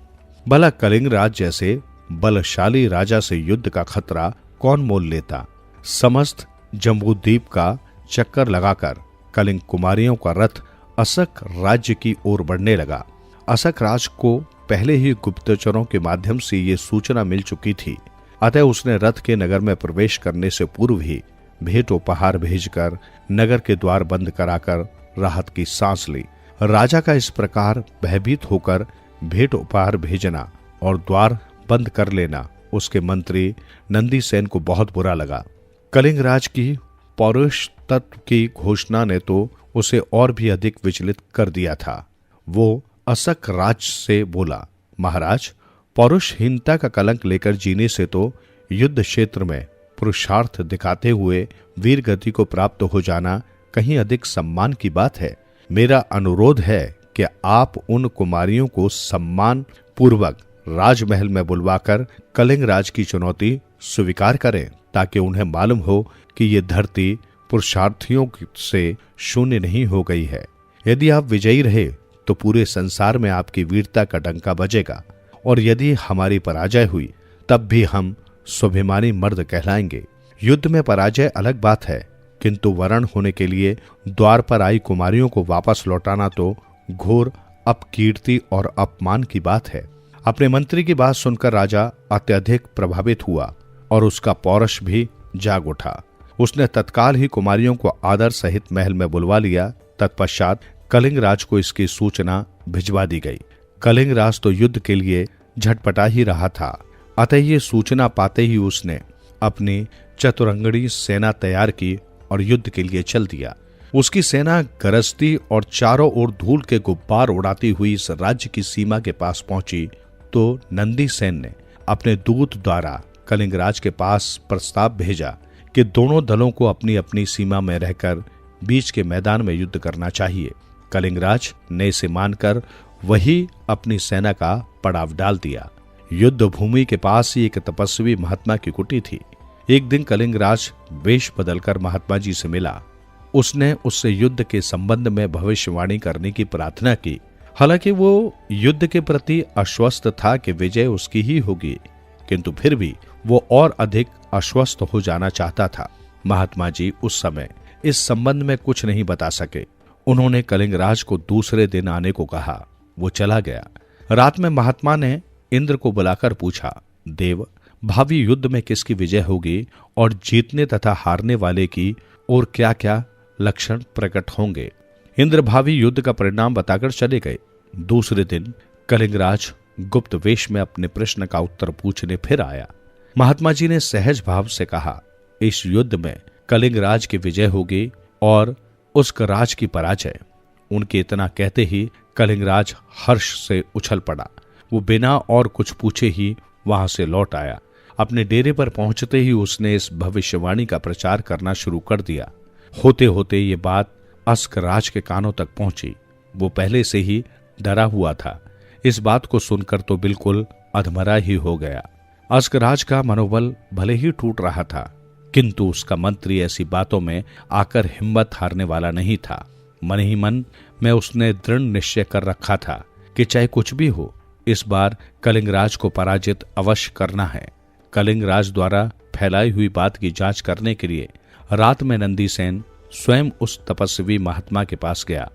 भला कलिंगराज जैसे बलशाली राजा से युद्ध का खतरा कौन मोल लेता। समस्त जम्बूद्वीप का चक्कर लगाकर कलिंग कुमारियों का रथ असक राज्य की ओर बढ़ने लगा। असक राज को पहले ही गुप्तचरों के माध्यम से ये सूचना मिल चुकी थी, अतः उसने रथ के नगर में प्रवेश करने से पूर्व ही भेंट उपहार भेजकर नगर के द्वार बंद कराकर राहत की सांस ली। राजा का इस प्रकार भयभीत होकर भेंट उपहार भेजना और द्वार बंद कर लेना उसके मंत्री नंदीसेन को बहुत बुरा लगा। कलिंगराज की पौरुष तत्व की घोषणा ने तो उसे और भी अधिक विचलित कर दिया था। वो असक राज से बोला, महाराज, पौरुषहीनता का कलंक लेकर जीने से तो युद्ध क्षेत्र में पुरुषार्थ दिखाते हुए वीर गति को प्राप्त हो जाना कहीं अधिक सम्मान की बात है। मेरा अनुरोध है कि आप उन कुमारियों को सम्मान पूर्वक राजमहल में बुलवाकर कलिंगराज की चुनौती स्वीकार करें, ताकि उन्हें मालूम हो कि ये धरती पुरुषार्थियों से शून्य नहीं हो गई है। यदि आप विजयी रहे तो पूरे संसार में आपकी वीरता का डंका बजेगा, और यदि हमारी पराजय हुई तब भी हम स्वाभिमानी मर्द कहलाएंगे। युद्ध में पराजय अलग बात है, किंतु वरण होने के लिए द्वार पर आई कुमारियों को वापस लौटाना तो घोर अपकीर्ति और अपमान की बात है। अपने मंत्री की बात सुनकर राजा अत्यधिक प्रभावित हुआ और उसका पौरुष भी जाग उठा। उसने तत्काल ही कुमारियों को आदर सहित महल में बुलवा लिया। तत्पश्चात कलिंगराज को इसकी सूचना भिजवा दी गई। कलिंगराज तो युद्ध के लिए झटपटा ही रहा था, अतः ये सूचना पाते ही उसने अपनी चतुरंगड़ी सेना तैयार की और युद्ध के लिए चल दिया। उसकी सेना गरजती और चारों ओर धूल के गुब्बार उड़ाती हुई इस राज्य की सीमा के पास पहुंची तो नंदीसेन ने अपने दूत द्वारा कलिंगराज के पास प्रस्ताव भेजा कि दोनों दलों को अपनी अपनी सीमा में रहकर बीच के मैदान में युद्ध करना चाहिए। कलिंगराज ने इसे मानकर वही अपनी सेना का पड़ाव डाल दिया। युद्ध भूमि के पास ही एक तपस्वी महात्मा की कुटी थी। एक दिन कलिंगराज वेश बदलकर महात्मा जी से मिला। उसने उससे युद्ध के संबंध में भविष्यवाणी करने की प्रार्थना की। हालांकि वो युद्ध के प्रति आश्वस्त था कि विजय उसकी ही होगी, किंतु फिर भी वो और अधिक आश्वस्त हो जाना चाहता था। महात्मा जी उस समय इस संबंध में कुछ नहीं बता सके। उन्होंने कलिंगराज को दूसरे दिन आने को कहा। वो चला गया। रात में महात्मा ने इंद्र को बुलाकर पूछा, देव, भावी युद्ध में किसकी विजय होगी और जीतने तथा हारने वाले की और क्या क्या लक्षण प्रकट होंगे। इंद्र भावी युद्ध का परिणाम बताकर चले गए। दूसरे दिन कलिंगराज गुप्त वेश में अपने प्रश्न का उत्तर पूछने फिर आया। महात्मा जी ने सहज भाव से कहा, इस युद्ध में कलिंगराज की विजय होगी और उसका राज की पराजय। उनके इतना कहते ही कलिंगराज हर्ष से उछल पड़ा। वो बिना और कुछ पूछे ही वहां से लौट आया। अपने डेरे पर पहुंचते ही उसने इस भविष्यवाणी का प्रचार करना शुरू कर दिया। होते होते ये बात अस्कराज के कानों तक पहुंची। वो पहले से ही डरा हुआ था। इस बात को सुनकर तो बिल्कुल अधमरा ही हो गया। अस्कराज का मनोबल भले ही टूट रहा था, किंतु उसका मंत्री ऐसी बातों में आकर हिम्मत हारने वाला नहीं था। मन ही मन में उसने दृढ़ निश्चय कर रखा था कि चाहे कुछ भी हो, इस बार कलिंगराज को पराजित अवश्य करना है। कलिंगराज द्वारा फैलाई हुई बात की जांच करने के लिए रात में नंदीसेन स्वयं उस तपस्वी महात्मा के पास गया।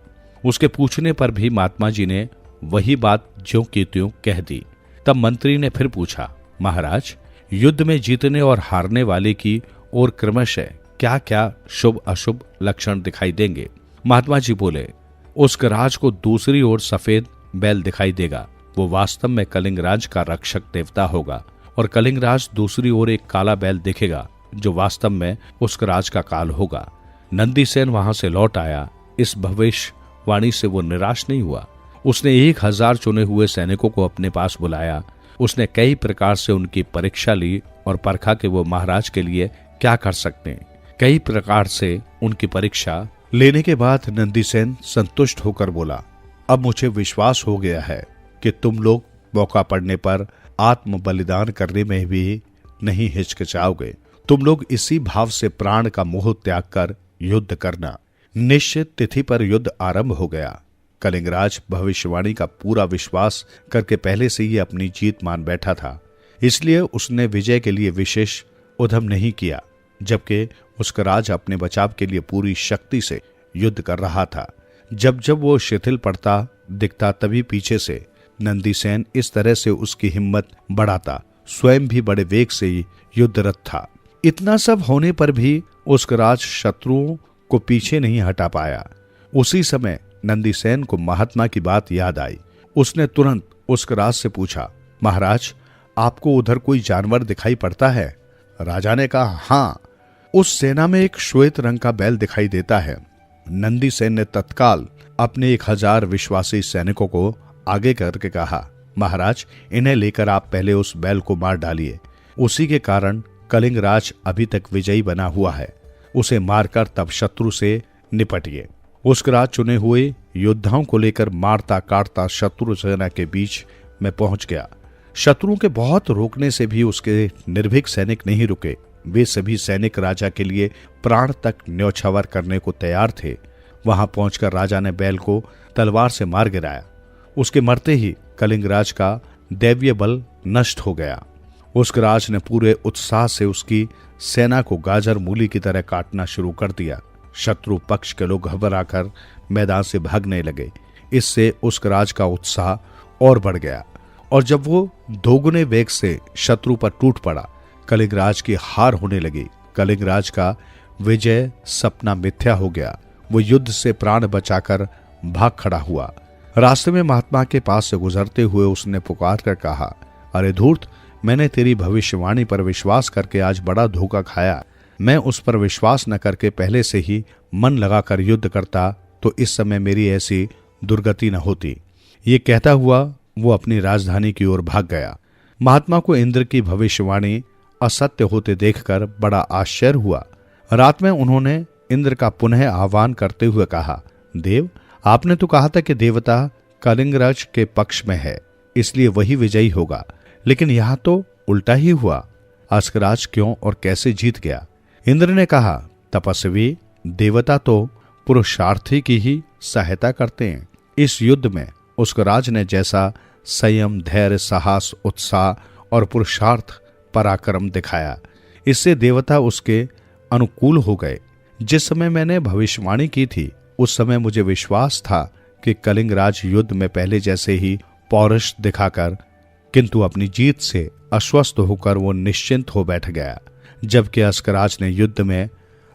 उसके पूछने पर भी महात्मा जी ने वही बात ज्यों की त्यों कह दी। तब मंत्री ने फिर पूछा, महाराज, युद्ध में जीतने और हारने वाले की और क्रमशः क्या क्या शुभ अशुभ लक्षण दिखाई देंगे। महात्मा जी बोले, उस राज को दूसरी ओर सफेद बैल दिखाई देगा। वो वास्तव में कलिंगराज का रक्षक देवता होगा। और कलिंगराज दूसरी ओर एक काला बैल दिखेगा, जो वास्तव में उस राज का काल होगा। नंदीसेन वहां से लौट आया। इस भविष्यवाणी से वो निराश नहीं हुआ। उसने 1000 चुने हुए सैनिकों को अपने पास बुलाया। उसने कई प्रकार से उनकी परीक्षा ली और परखा कि वो महाराज के लिए क्या कर सकते हैं। कई प्रकार से उनकी परीक्षा लेने के बाद नंदीसेन संतुष्ट होकर बोला, अब मुझे विश्वास हो गया है कि तुम लोग मौका पड़ने पर आत्म बलिदान करने में भी नहीं हिचकिचाओगे। तुम लोग इसी भाव से प्राण का मोह त्याग कर युद्ध करना। निश्चित तिथि पर युद्ध आरंभ हो गया। कलिंगराज भविष्यवाणी का पूरा विश्वास करके पहले से ही अपनी जीत मान बैठा था, इसलिए उसने विजय के लिए विशेष उद्यम नहीं किया, जबकि उसका राज अपने बचाव के लिए पूरी शक्ति से युद्ध कर रहा था। जब जब वो शिथिल पड़ता दिखता, तभी पीछे से नंदीसेन इस तरह से उसकी हिम्मत बढ़ाता, स्वयं भी बड़े वेग से युद्धरत था। इतना सब होने पर भी उसका राज शत्रुओं को पीछे नहीं हटा पाया। उसी समय नंदीसेन को महात्मा की बात याद आई। उसने तुरंत उसके राज से पूछा, महाराज, आपको उधर कोई जानवर दिखाई पड़ता है? राजा ने कहा, हाँ, उस सेना में एक श्वेत रंग का बैल दिखाई देता है। नंदीसेन ने तत्काल अपने 1000 विश्वासी सैनिकों को आगे करके कहा, महाराज, इन्हें लेकर आप पहले उस बैल को मार डालिए। उसी के कारण कलिंगराज अभी तक विजयी बना हुआ है। उसे मारकर तब शत्रु से निपटिए। उसके राज चुने हुए योद्धाओं को लेकर मारता काटता शत्रु सेना के बीच में पहुंच गया। शत्रुओं के बहुत रोकने से भी उसके निर्भीक सैनिक नहीं रुके। वे सभी सैनिक राजा के लिए प्राण तक न्यौछावर करने को तैयार थे। वहां पहुंचकर राजा ने बैल को तलवार से मार गिराया। उसके मरते ही कलिंगराज का दैवीय बल नष्ट हो गया। उसके राज ने पूरे उत्साह से उसकी सेना को गाजर मूली की तरह काटना शुरू कर दिया। शत्रु पक्ष के लोग घबराकर मैदान से भागने लगे। इससे उसके राज का उत्साह और बढ़ गया, और जब वो दोगुने वेग से शत्रु पर टूट पड़ा, कलिंगराज की हार होने लगी। कलिंगराज का विजय सपना मिथ्या हो गया। वो युद्ध से प्राण बचाकर भाग खड़ा हुआ। रास्ते में महात्मा के पास से गुजरते हुए उसने पुकार कर कहा, अरे धूर्त, मैंने तेरी भविष्यवाणी पर विश्वास करके आज बड़ा धोखा खाया। मैं उस पर विश्वास न करके पहले से ही मन लगाकर युद्ध करता तो इस समय मेरी ऐसी दुर्गति न होती। ये कहता हुआ वो अपनी राजधानी की ओर भाग गया। महात्मा को इंद्र की भविष्यवाणी असत्य होते देखकर बड़ा आश्चर्य हुआ। रात में उन्होंने इंद्र का पुनः आह्वान करते हुए कहा, देव, आपने तो कहा था कि देवता कलिंगराज के पक्ष में है, इसलिए वही विजयी होगा, लेकिन यहां तो उल्टा ही हुआ। अस्कराज क्यों और कैसे जीत गया? इंद्र ने कहा, तपस्वी देवता तो पुरुषार्थी की ही सहायता करते हैं। इस युद्ध में अस्कराज ने जैसा संयम, धैर्य, साहस, उत्साह और पुरुषार्थ पराक्रम दिखाया, इससे देवता उसके अनुकूल हो गए। जिस समय मैंने भविष्यवाणी की थी, उस समय मुझे विश्वास था कि कलिंगराज युद्ध में पहले जैसे ही पौरुष दिखाकर, किंतु अपनी जीत से अस्वस्थ होकर वो निश्चिंत हो बैठ गया। जबकि अस्कराज ने युद्ध में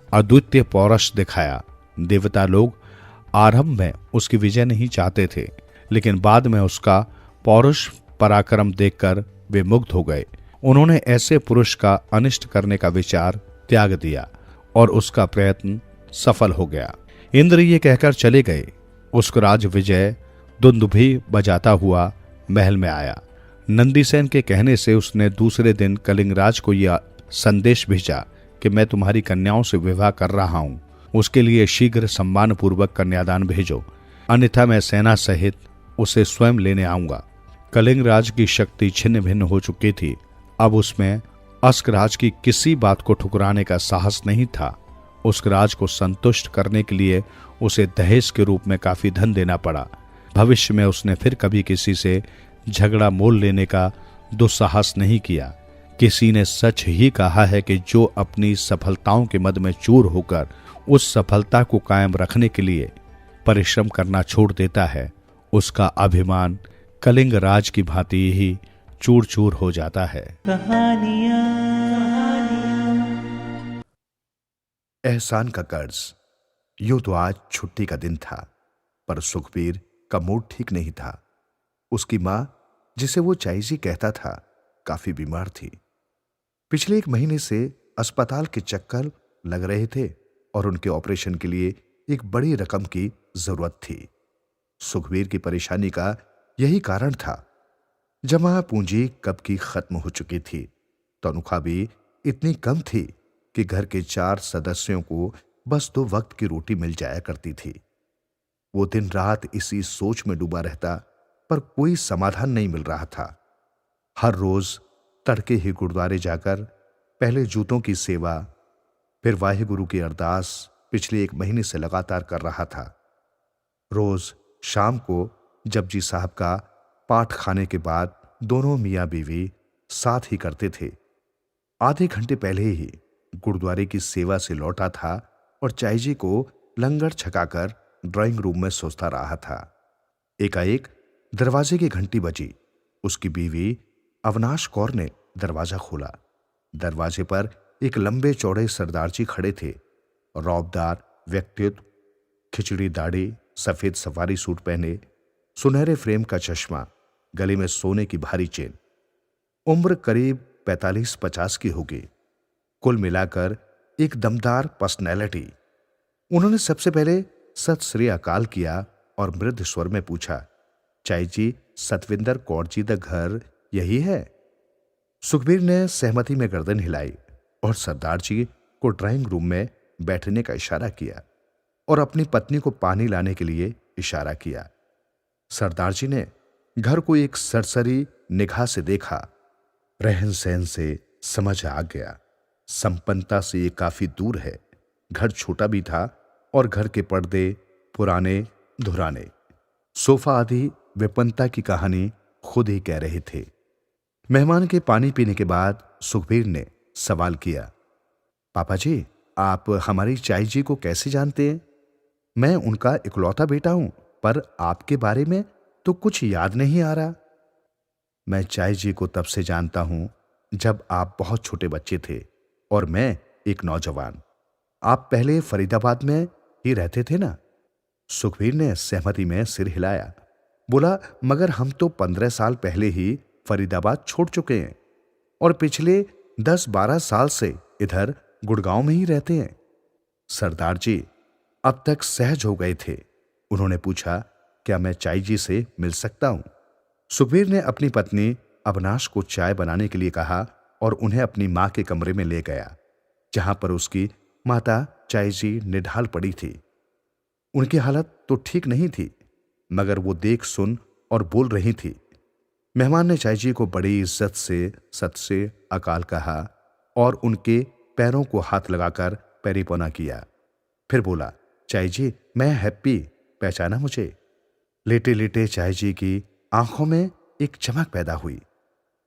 अद्वितीय पौरुष दिखाया। देवता लोग आरंभ में उसकी विजय नहीं चाहते थे, लेकिन बाद में उसका पौरुष पराक्रम देखकर वे मुग्ध हो गए। उन्होंने ऐसे पुरुष का अनिष्ट करने का विचार त्याग दिया और उसका प्रयत्न सफल हो गया। इंद्र ये कहकर चले गए। अस्कराज विजय दुंदुभी बजाता हुआ महल में आया। नंदीसेन के कहने से उसने दूसरे दिन कलिंगराज को यह संदेश भेजा कि मैं तुम्हारी कन्याओं से विवाह कर रहा हूं। उसके लिए शीघ्र सम्मान पूर्वक कन्यादान भेजो, अन्यथा मैं सेना सहित उसे स्वयं लेने आऊंगा। कलिंगराज की शक्ति छिन्न भिन्न हो चुकी थी। अब उसमें अस्कराज की किसी बात को ठुकराने का साहस नहीं था। अस्कराज को संतुष्ट करने के लिए उसे दहेज के रूप में काफी धन देना पड़ा। भविष्य में उसने फिर कभी किसी से झगड़ा मोल लेने का दुस्साहस नहीं किया। किसी ने सच ही कहा है कि जो अपनी सफलताओं के मद में चूर होकर उस सफलता को कायम रखने के लिए परिश्रम करना छोड़ देता है, उसका अभिमान कलिंगराज की भांति ही चूर चूर हो जाता है। एहसान का कर्ज। यूं तो आज छुट्टी का दिन था, पर सुखबीर का मूड ठीक नहीं था। उसकी मां, जिसे वो चाईजी कहता था, काफी बीमार थी। पिछले 1 महीने से अस्पताल के चक्कर लग रहे थे और उनके ऑपरेशन के लिए एक बड़ी रकम की जरूरत थी। सुखबीर की परेशानी का यही कारण था। जमा पूंजी कब की खत्म हो चुकी थी। तनख्वाह भी इतनी कम थी कि घर के 4 सदस्यों को बस 2 वक्त की रोटी मिल जाया करती थी। वो दिन रात इसी सोच में डूबा रहता पर कोई समाधान नहीं मिल रहा था। हर रोज तड़के ही गुरुद्वारे जाकर पहले जूतों की सेवा, फिर वाहिगुरु की अरदास पिछले 1 महीने से लगातार कर रहा था। रोज शाम को जपजी साहब का पाठ खाने के बाद दोनों मियां बीवी साथ ही करते थे। आधे घंटे पहले ही गुरुद्वारे की सेवा से लौटा था और चाई जी को लंगर छकाकर ड्राइंग रूम में सोचता रहा था। एकाएक दरवाजे की घंटी बजी। उसकी बीवी अविनाश कौर ने दरवाजा खोला। दरवाजे पर एक लंबे चौड़े सरदार जी खड़े थे। रौबदार व्यक्तित्व, खिचड़ी दाढ़ी, सफेद सफारी सूट पहने, सुनहरे फ्रेम का चश्मा, गले में सोने की भारी चेन। उम्र करीब 45-50 की होगी। कुल मिलाकर एक दमदार पर्सनैलिटी। उन्होंने सबसे पहले सत श्री अकाल किया और मृदु स्वर में पूछा, चाई जी, सतविंदर कौर जी दा घर यही है? सुखबीर ने सहमति में गर्दन हिलाई और सरदार जी को ड्राइंग रूम में बैठने का इशारा किया और अपनी पत्नी को पानी लाने के लिए इशारा किया। सरदार जी ने घर को एक सरसरी निगाह से देखा। रहन सहन से समझ आ गया, संपन्नता से ये काफी दूर है। घर छोटा भी था और घर के पर्दे पुराने धुराने, सोफा आदि विपन्नता की कहानी खुद ही कह रहे थे। मेहमान के पानी पीने के बाद सुखबीर ने सवाल किया, पापा जी, आप हमारी चाई जी को कैसे जानते हैं? मैं उनका इकलौता बेटा हूं, पर आपके बारे में तो कुछ याद नहीं आ रहा। मैं चाई जी को तब से जानता हूं जब आप बहुत छोटे बच्चे थे और मैं एक नौजवान। आप पहले फरीदाबाद में ही रहते थे ना? सुखबीर ने सहमति में सिर हिलाया। बोला, मगर हम तो 15 साल पहले ही फरीदाबाद छोड़ चुके हैं और पिछले 10-12 साल से इधर गुड़गांव में ही रहते हैं। सरदार जी अब तक सहज हो गए थे। उन्होंने पूछा, क्या मैं चाई जी से मिल सकता हूं? सुखबीर ने अपनी पत्नी अविनाश को चाय बनाने के लिए कहा और उन्हें अपनी मां के कमरे में ले गया, जहां पर उसकी माता चाई जी निढाल पड़ी थी। उनकी हालत तो ठीक नहीं थी, मगर वो देख सुन और बोल रही थी। मेहमान ने चाई जी को बड़ी इज्जत से सत से अकाल कहा और उनके पैरों को हाथ लगाकर पैरीपौना किया। फिर बोला, चाई जी, मैं हैप्पी, पहचाना मुझे? लेटे लेटे चाई जी की आंखों में एक चमक पैदा हुई।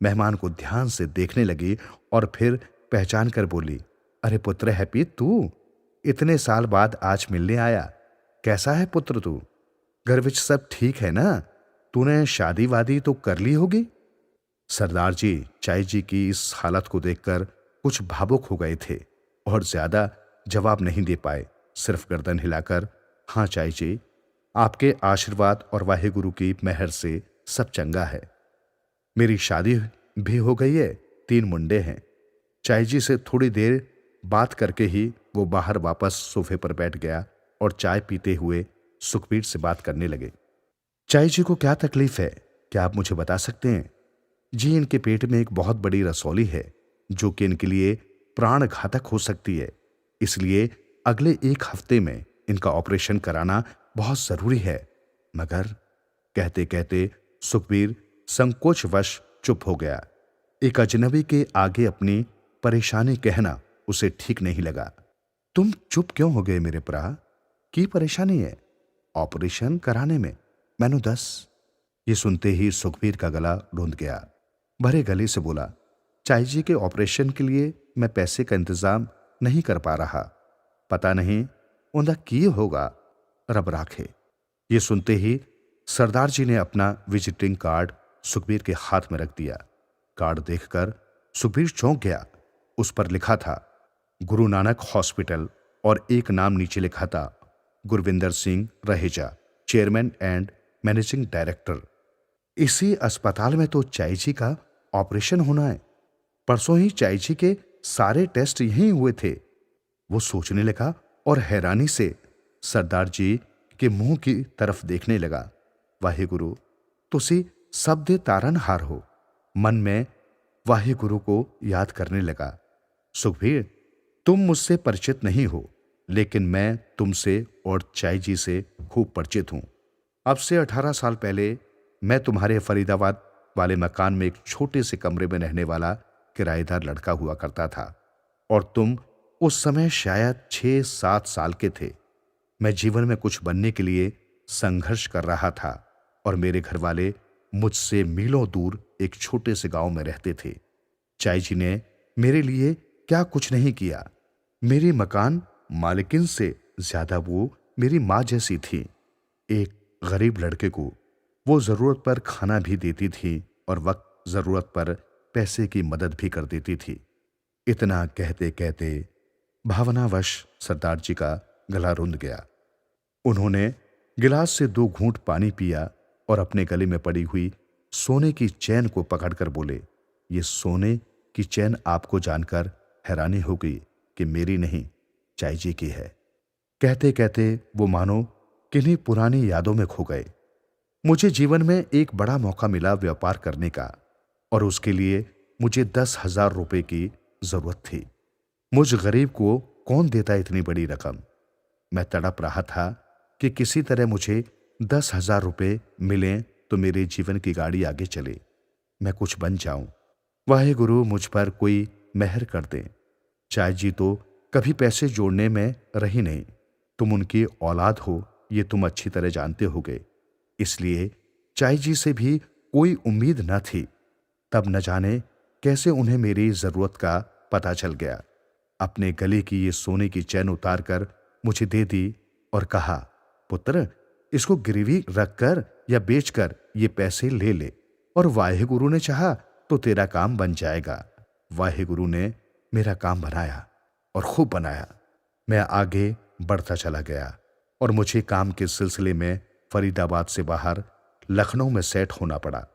मेहमान को ध्यान से देखने लगी और फिर पहचान कर बोली, अरे पुत्र हैप्पी, तू इतने साल बाद आज मिलने आया। कैसा है पुत्र तू? घर विच सब ठीक है ना? तूने शादी वादी तो कर ली होगी? सरदार जी चाई जी की इस हालत को देखकर कुछ भावुक हो गए थे और ज्यादा जवाब नहीं दे पाए। सिर्फ गर्दन हिलाकर, हाँ चाई जी, आपके आशीर्वाद और वाहेगुरु की मेहर से सब चंगा है। मेरी शादी भी हो गई है, 3 मुंडे हैं। चाई जी से थोड़ी देर बात करके ही वो बाहर वापस सोफे पर बैठ गया और चाय पीते हुए सुखबीर से बात करने लगे। चाई जी को क्या तकलीफ है, क्या आप मुझे बता सकते हैं? जी, इनके पेट में एक बहुत बड़ी रसौली है जो कि इनके लिए प्राण घातक हो सकती है। इसलिए अगले 1 हफ्ते में इनका ऑपरेशन कराना बहुत जरूरी है। मगर कहते कहते सुखबीर संकोचवश चुप हो गया। एक अजनबी के आगे अपनी परेशानी कहना उसे ठीक नहीं लगा। तुम चुप क्यों हो गए मेरे प्रा? की परेशानी है? ऑपरेशन कराने में मैनू दस। ये सुनते ही सुखबीर का गला रुंध गया। भरे गले से बोला, चाई जी के ऑपरेशन के लिए मैं पैसे का इंतजाम नहीं कर पा रहा। पता नहीं उनका की होगा, रब राखे। ये सुनते ही सरदार जी ने अपना विजिटिंग कार्ड सुखबीर के हाथ में रख दिया। कार्ड देखकर सुखबीर चौंक गया। उस पर लिखा था गुरु नानक हॉस्पिटल और एक नाम नीचे लिखा था Gurvinder Singh Raheja, chairman and managing director. इसी अस्पताल में तो चाई जी का ऑपरेशन होना है। परसों ही चाई जी के सारे टेस्ट यहीं हुए थे। वो सोचने लगा और हैरानी से सरदार जी के मुंह की तरफ देखने लगा। वाहेगुरु, तुसी सब दे तारनहार हो। मन में वाहेगुरु को याद करने लगा। सुखबीर, तुम मुझसे परिचित नहीं हो, लेकिन मैं तुमसे और चाई जी से खूब परिचित हूं। अब से 18 साल पहले मैं तुम्हारे फरीदाबाद वाले मकान में एक छोटे से कमरे में रहने वाला किराएदार लड़का हुआ करता था और तुम उस समय शायद 6-7 साल के थे। मैं जीवन में कुछ बनने के लिए संघर्ष कर रहा था और मेरे घर वाले मुझसे मीलों दूर एक छोटे से गांव में रहते थे। चाई जी ने मेरे लिए क्या कुछ नहीं किया। मेरी मकान मालिकिन से ज्यादा वो मेरी माँ जैसी थी। एक गरीब लड़के को वो जरूरत पर खाना भी देती थी और वक्त जरूरत पर पैसे की मदद भी कर देती थी। इतना कहते कहते भावनावश सरदार जी का गला रुंध गया। उन्होंने गिलास से 2 घूंट पानी पिया और अपने गले में पड़ी हुई सोने की चैन को पकड़कर बोले, ये सोने की चैन आपको जानकर हैरानी होगी कि मेरी नहीं, चाई जी की है। कहते कहते वो मानो किन्हीं पुरानी यादों में खो गए। मुझे जीवन में एक बड़ा मौका मिला व्यापार करने का और उसके लिए मुझे 10,000 रुपए की जरूरत थी। मुझ गरीब को कौन देता इतनी बड़ी रकम। मैं तड़प रहा था कि किसी तरह मुझे 10,000 रुपए मिलें तो मेरे जीवन की गाड़ी आगे चले, मैं कुछ बन जाऊं। वाहेगुरु मुझ पर कोई मेहर कर दे। चाय जी तो कभी पैसे जोड़ने में रही नहीं। तुम उनकी औलाद हो ये तुम अच्छी तरह जानते होगे, इसलिए चाय जी से भी कोई उम्मीद न थी। तब न जाने कैसे उन्हें मेरी जरूरत का पता चल गया। अपने गले की ये सोने की चैन उतार कर मुझे दे दी और कहा, पुत्र इसको गिरवी रखकर या बेचकर ये पैसे ले ले और वाहेगुरु ने चाहा तो तेरा काम बन जाएगा। वाहेगुरु ने मेरा काम बनाया और खूब बनाया। मैं आगे बढ़ता चला गया और मुझे काम के सिलसिले में फरीदाबाद से बाहर लखनऊ में सेट होना पड़ा।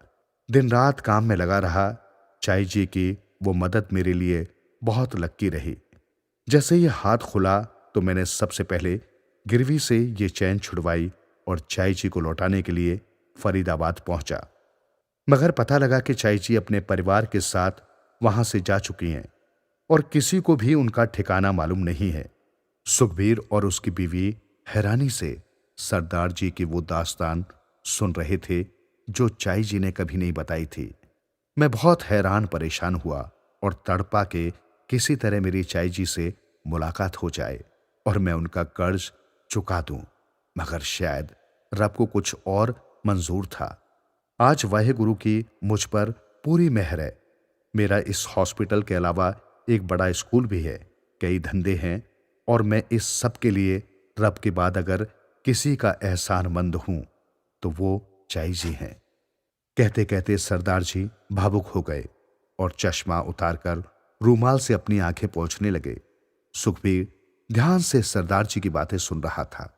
दिन रात काम में लगा रहा। चाई जी की वो मदद मेरे लिए बहुत लक्की रही। जैसे ये हाथ खुला तो मैंने सबसे पहले गिरवी से ये चैन छुड़वाई और चाई जी को लौटाने के लिए फरीदाबाद पहुंचा। मगर पता लगा कि चाई जी अपने परिवार के साथ वहां से जा चुकी हैं और किसी को भी उनका ठिकाना मालूम नहीं है। सुखबीर और उसकी बीवी हैरानी से सरदार जी की वो दास्तान सुन रहे थे जो चाई जी ने कभी नहीं बताई थी। मैं बहुत हैरान परेशान हुआ और तड़पा के किसी तरह मेरी चाई जी से मुलाकात हो जाए और मैं उनका कर्ज चुका दूं, मगर शायद रब को कुछ और मंजूर था। आज वाहेगुरु की मुझ पर पूरी मेहर है। मेरा इस हॉस्पिटल के अलावा एक बड़ा स्कूल भी है, कई धंधे हैं और मैं इस सब के लिए रब के बाद अगर किसी का एहसानमंद हूं तो वो चाई जी हैं। कहते कहते सरदार जी भावुक हो गए और चश्मा उतारकर रूमाल से अपनी आंखें पोंछने लगे। सुखबीर ध्यान से सरदार जी की बातें सुन रहा था।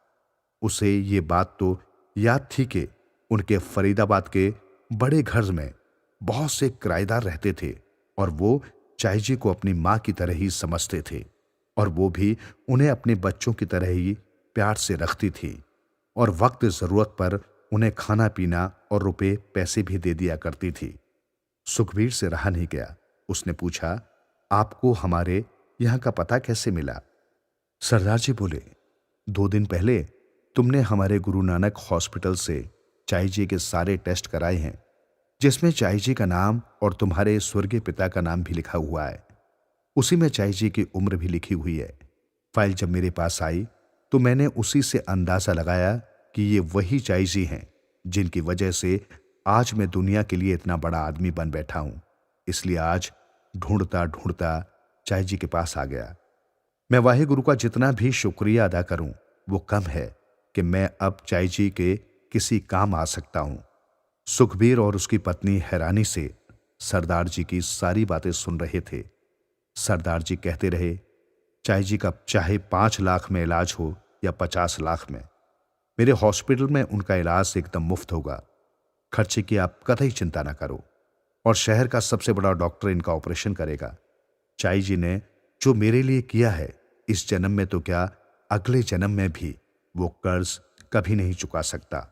उसे ये बात तो याद थी कि उनके फरीदाबाद के बड़े घर में बहुत से किराएदार रहते थे और वो चाई जी को अपनी मां की तरह ही समझते थे और वो भी उन्हें अपने बच्चों की तरह ही प्यार से रखती थी और वक्त जरूरत पर उन्हें खाना पीना और रुपए पैसे भी दे दिया करती थी। सुखबीर से रहा नहीं गया। उसने पूछा, आपको हमारे यहां का पता कैसे मिला? सरदार जी बोले, 2 दिन पहले तुमने हमारे गुरु नानक हॉस्पिटल से चाई जी के सारे टेस्ट कराए हैं, जिसमें चाई जी का नाम और तुम्हारे स्वर्गीय पिता का नाम भी लिखा हुआ है। उसी में चाई जी की उम्र भी लिखी हुई है। फाइल जब मेरे पास आई तो मैंने उसी से अंदाजा लगाया कि ये वही चाई जी हैं जिनकी वजह से आज मैं दुनिया के लिए इतना बड़ा आदमी बन बैठा हूं। इसलिए आज ढूंढता ढूंढता चाई जी के पास आ गया। मैं वाहेगुरु का जितना भी शुक्रिया अदा करूं वो कम है कि मैं अब चाई जी के किसी काम आ सकता हूं। सुखबीर और उसकी पत्नी हैरानी से सरदार जी की सारी बातें सुन रहे थे। सरदार जी कहते रहे, चाई जी का चाहे 5 लाख में इलाज हो या 50 लाख में, मेरे हॉस्पिटल में उनका इलाज एकदम मुफ्त होगा। खर्चे की आप कतई चिंता ना करो और शहर का सबसे बड़ा डॉक्टर इनका ऑपरेशन करेगा। चाई जी ने जो मेरे लिए किया है इस जन्म में तो क्या अगले जन्म में भी वो कर्ज कभी नहीं चुका सकता।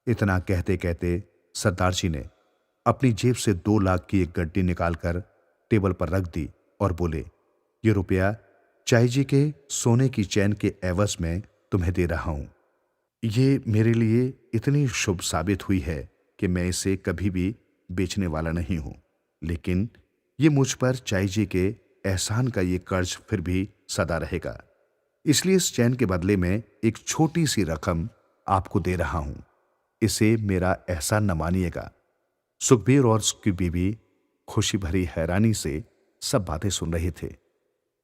इतना कहते कहते सरदार जी ने अपनी जेब से 2 लाख की एक गड्डी निकालकर टेबल पर रख दी और बोले, ये रुपया चाई जी के सोने की चैन के एवज में तुम्हें दे रहा हूं। ये मेरे लिए इतनी शुभ साबित हुई है कि मैं इसे कभी भी बेचने वाला नहीं हूं, लेकिन ये मुझ पर चाई जी के एहसान का ये कर्ज फिर भी सदा रहेगा। इसलिए इस चैन के बदले में एक छोटी सी रकम आपको दे रहा हूं। इसे मेरा एहसान न मानिएगा। सुखबीर और उसकी बीवी खुशी भरी हैरानी से सब बातें सुन रहे थे।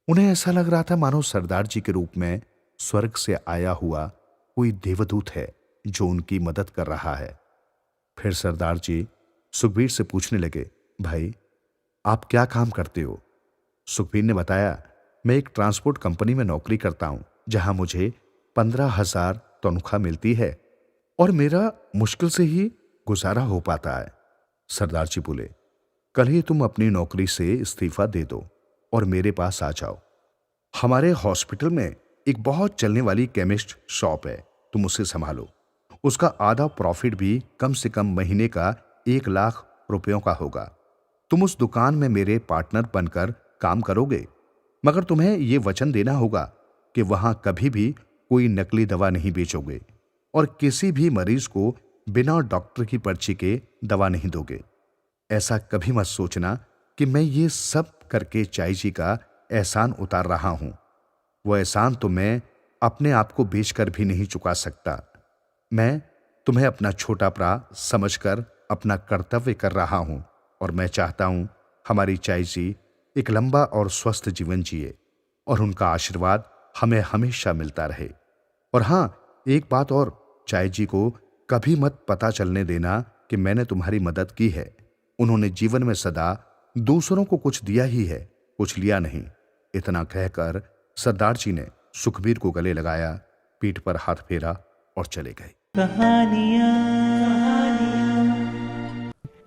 उन्हें ऐसा लग रहा था मानो सरदार जी के रूप में स्वर्ग से आया हुआ कोई देवदूत है जो उनकी मदद कर रहा है। फिर सरदार जी सुखबीर से पूछने लगे, भाई आप क्या काम करते हो? सुखबीर ने बताया, मैं एक ट्रांसपोर्ट कंपनी में नौकरी करता हूं, जहां मुझे 15,000 तनख्वाह मिलती है और मेरा मुश्किल से ही गुजारा हो पाता है। सरदार जी बोले, कल ही तुम अपनी नौकरी से इस्तीफा दे दो और मेरे पास आ जाओ। हमारे हॉस्पिटल में एक बहुत चलने वाली केमिस्ट शॉप है, तुम उसे संभालो। उसका आधा प्रॉफिट भी कम से कम महीने का 1,00,000 रुपयों का होगा। तुम उस दुकान में मेरे पार्टनर बनकर काम करोगे, मगर तुम्हें यह वचन देना होगा कि वहां कभी भी कोई नकली दवा नहीं बेचोगे और किसी भी मरीज को बिना डॉक्टर की पर्ची के दवा नहीं दोगे। ऐसा कभी मत सोचना कि मैं ये सब करके चाई जी का एहसान उतार रहा हूं। वो एहसान तो मैं अपने आप को बेचकर भी नहीं चुका सकता। मैं तुम्हें अपना छोटा भरा समझकर अपना कर्तव्य कर रहा हूं और मैं चाहता हूं हमारी चाई जी एक लंबा और स्वस्थ जीवन जिए और उनका आशीर्वाद हमें हमेशा मिलता रहे। और हां, एक बात और, चाई जी को कभी मत पता चलने देना कि मैंने तुम्हारी मदद की है। उन्होंने जीवन में सदा दूसरों को कुछ दिया ही है, कुछ लिया नहीं। इतना कहकर सरदार जी ने सुखबीर को गले लगाया, पीठ पर हाथ फेरा और चले गए।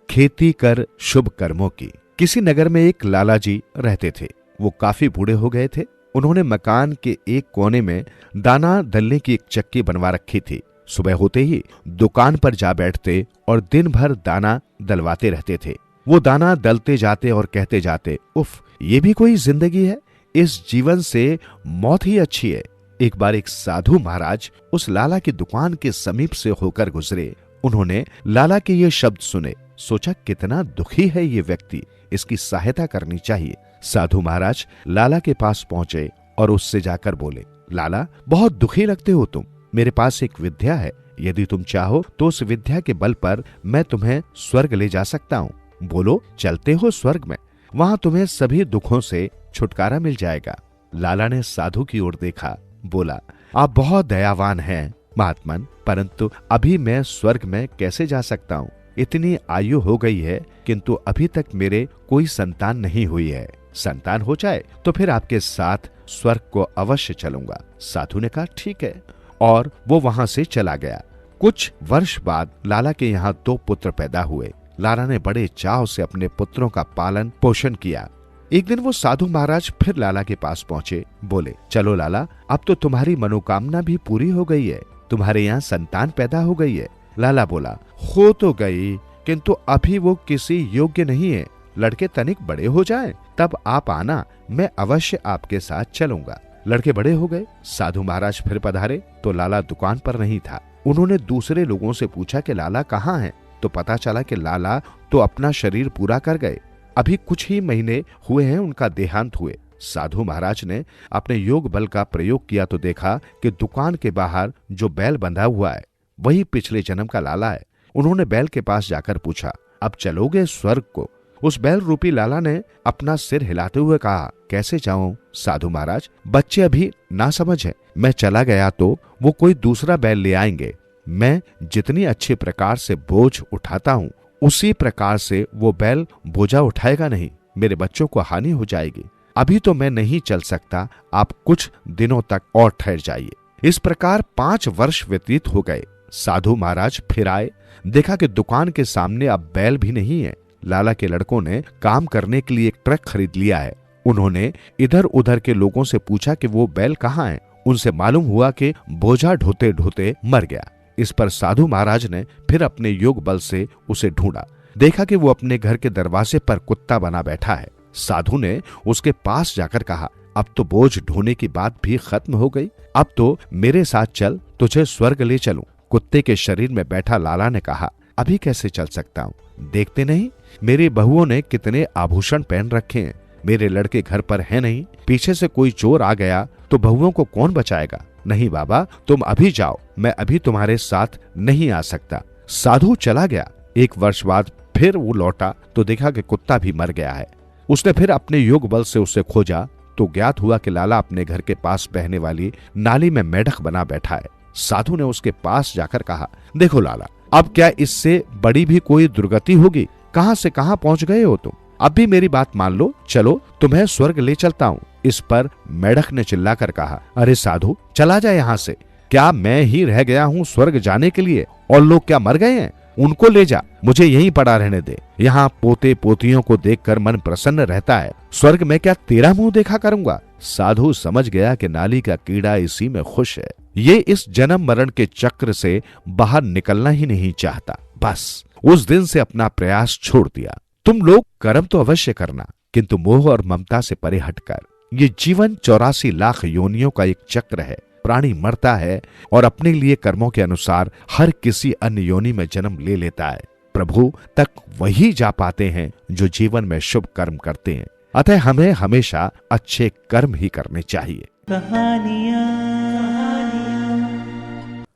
खेती कर शुभ कर्मों की। किसी नगर में एक लाला जी रहते थे। वो काफी बूढ़े हो गए थे। उन्होंने मकान के एक कोने में दाना दलने की एक चक्की बनवा रखी थी। सुबह होते ही दुकान पर जा बैठते और दिन भर दाना दलवाते रहते थे। वो दाना दलते जाते और कहते जाते, उफ, ये भी कोई जिंदगी है? इस जीवन से मौत ही अच्छी है। एक बार एक साधु महाराज उस लाला की दुकान के समीप से होकर गुजरे। उन्होंने लाला के ये शब्द सुने। सोचा, कितना दुखी है ये व्यक्ति, इसकी सहायता करनी चाहिए। साधु महाराज लाला के पास पहुंचे और उससे जाकर बोले, लाला, बहुत दुखी लगते हो तुम। मेरे पास एक विद्या है, यदि तुम चाहो तो उस विद्या के बल पर मैं तुम्हें स्वर्ग ले जा सकता हूँ। बोलो, चलते हो स्वर्ग में? वहां तुम्हें सभी दुखों से छुटकारा मिल जाएगा। लाला ने साधु की ओर देखा, बोला, आप बहुत दयावान हैं महात्मन, परंतु अभी मैं स्वर्ग में कैसे जा सकता हूँ? इतनी आयु हो गई है, किंतु अभी तक मेरे कोई संतान नहीं हुई है। संतान हो जाए तो फिर आपके साथ स्वर्ग को अवश्य चलूंगा। साधु ने कहा, ठीक है, और वो वहां से चला गया। कुछ वर्ष बाद लाला के यहाँ 2 पुत्र पैदा हुए। लाला ने बड़े चाव से अपने पुत्रों का पालन पोषण किया। एक दिन वो साधु महाराज फिर लाला के पास पहुंचे। बोले, चलो लाला, अब तो तुम्हारी मनोकामना भी पूरी हो गई है, तुम्हारे यहाँ संतान पैदा हो गई है। लाला बोला, हो तो गई, किंतु अभी वो किसी योग्य नहीं है। लड़के तनिक बड़े हो जाएं, तब आप आना, मैं अवश्य आपके साथ चलूंगा। लड़के बड़े हो गए। साधु महाराज फिर पधारे तो लाला दुकान पर नहीं था। उन्होंने दूसरे लोगों से पूछा कि लाला कहाँ हैं? तो पता चला कि लाला तो अपना शरीर पूरा कर गए। अभी कुछ ही महीने हुए हैं उनका देहांत हुए। साधु महाराज ने अपने योग बल का प्रयोग किया तो देखा कि दुकान के बाहर जो बैल बंधा हुआ है वही पिछले जन्म का लाला है। उन्होंने बैल के पास जाकर पूछा, अब चलोगे स्वर्ग को? उस बैल रूपी लाला ने अपना सिर हिलाते हुए कहा, कैसे जाऊं साधु महाराज, बच्चे अभी ना समझ है। मैं चला गया तो वो कोई दूसरा बैल ले आएंगे। मैं जितनी अच्छे प्रकार से बोझ उठाता हूँ उसी प्रकार से वो बैल बोझा उठाएगा नहीं, मेरे बच्चों को हानि हो जाएगी। अभी तो मैं नहीं चल सकता, आप कुछ दिनों तक और ठहर जाइए। इस प्रकार 5 वर्ष व्यतीत हो गए। साधु महाराज फिर आए, देखा कि दुकान के सामने अब बैल भी नहीं है। लाला के लड़कों ने काम करने के लिए एक ट्रक खरीद लिया है। उन्होंने इधर उधर के लोगों से पूछा कि वो बैल कहाँ है। उनसे मालूम हुआ कि बोझा ढोते ढोते मर गया। इस पर साधु महाराज ने फिर अपने योग बल से उसे ढूंढा। देखा कि वो अपने घर के दरवाजे पर कुत्ता बना बैठा है। साधु ने उसके पास जाकर कहा, अब तो बोझ ढोने की बात भी खत्म हो गई, अब तो मेरे साथ चल, तुझे स्वर्ग ले चलूं। कुत्ते के शरीर में बैठा लाला ने कहा, अभी कैसे चल सकता हूँ? देखते नहीं मेरी बहुओं ने कितने आभूषण पहन रखे हैं। मेरे लड़के घर पर है नहीं, पीछे से कोई चोर आ गया तो बहुओं को कौन बचाएगा? नहीं बाबा, तुम अभी जाओ, मैं अभी तुम्हारे साथ नहीं आ सकता। साधु चला गया। 1 वर्ष बाद फिर वो लौटा तो देखा कि कुत्ता भी मर गया है। उसने फिर अपने योग बल से उसे खोजा तो ज्ञात हुआ कि लाला अपने घर के पास बहने वाली नाली में मेढक बना बैठा है। साधु ने उसके पास जाकर कहा, देखो लाला, अब क्या इससे बड़ी भी कोई दुर्गति होगी? कहां से कहां पहुंच गए हो तुम? अब भी मेरी बात मान लो, चलो तुम्हें स्वर्ग ले चलता हूँ। इस पर मेढक ने चिल्लाकर कहा, अरे साधु, चला जा यहाँ से। क्या मैं ही रह गया हूँ स्वर्ग जाने के लिए? और लोग क्या मर गए हैं? उनको ले जा, मुझे यहीं पड़ा रहने दे। यहाँ पोते पोतियों को देखकर मन प्रसन्न रहता है। स्वर्ग में क्या तेरा मुंह देखा करूंगा? साधु समझ गया कि नाली का कीड़ा इसी में खुश है। ये इस जन्म मरण के चक्र से बाहर निकलना ही नहीं चाहता। बस उस दिन से अपना प्रयास छोड़ दिया। तुम लोग कर्म तो अवश्य करना, किंतु मोह और ममता से परे हटकर। ये जीवन 84 लाख योनियों का एक चक्र है। प्राणी मरता है और अपने लिए कर्मों के अनुसार हर किसी अन्य योनि में जन्म ले लेता है। प्रभु तक वही जा पाते हैं जो जीवन में शुभ कर्म करते हैं। अतः हमें हमेशा अच्छे कर्म ही करने चाहिए।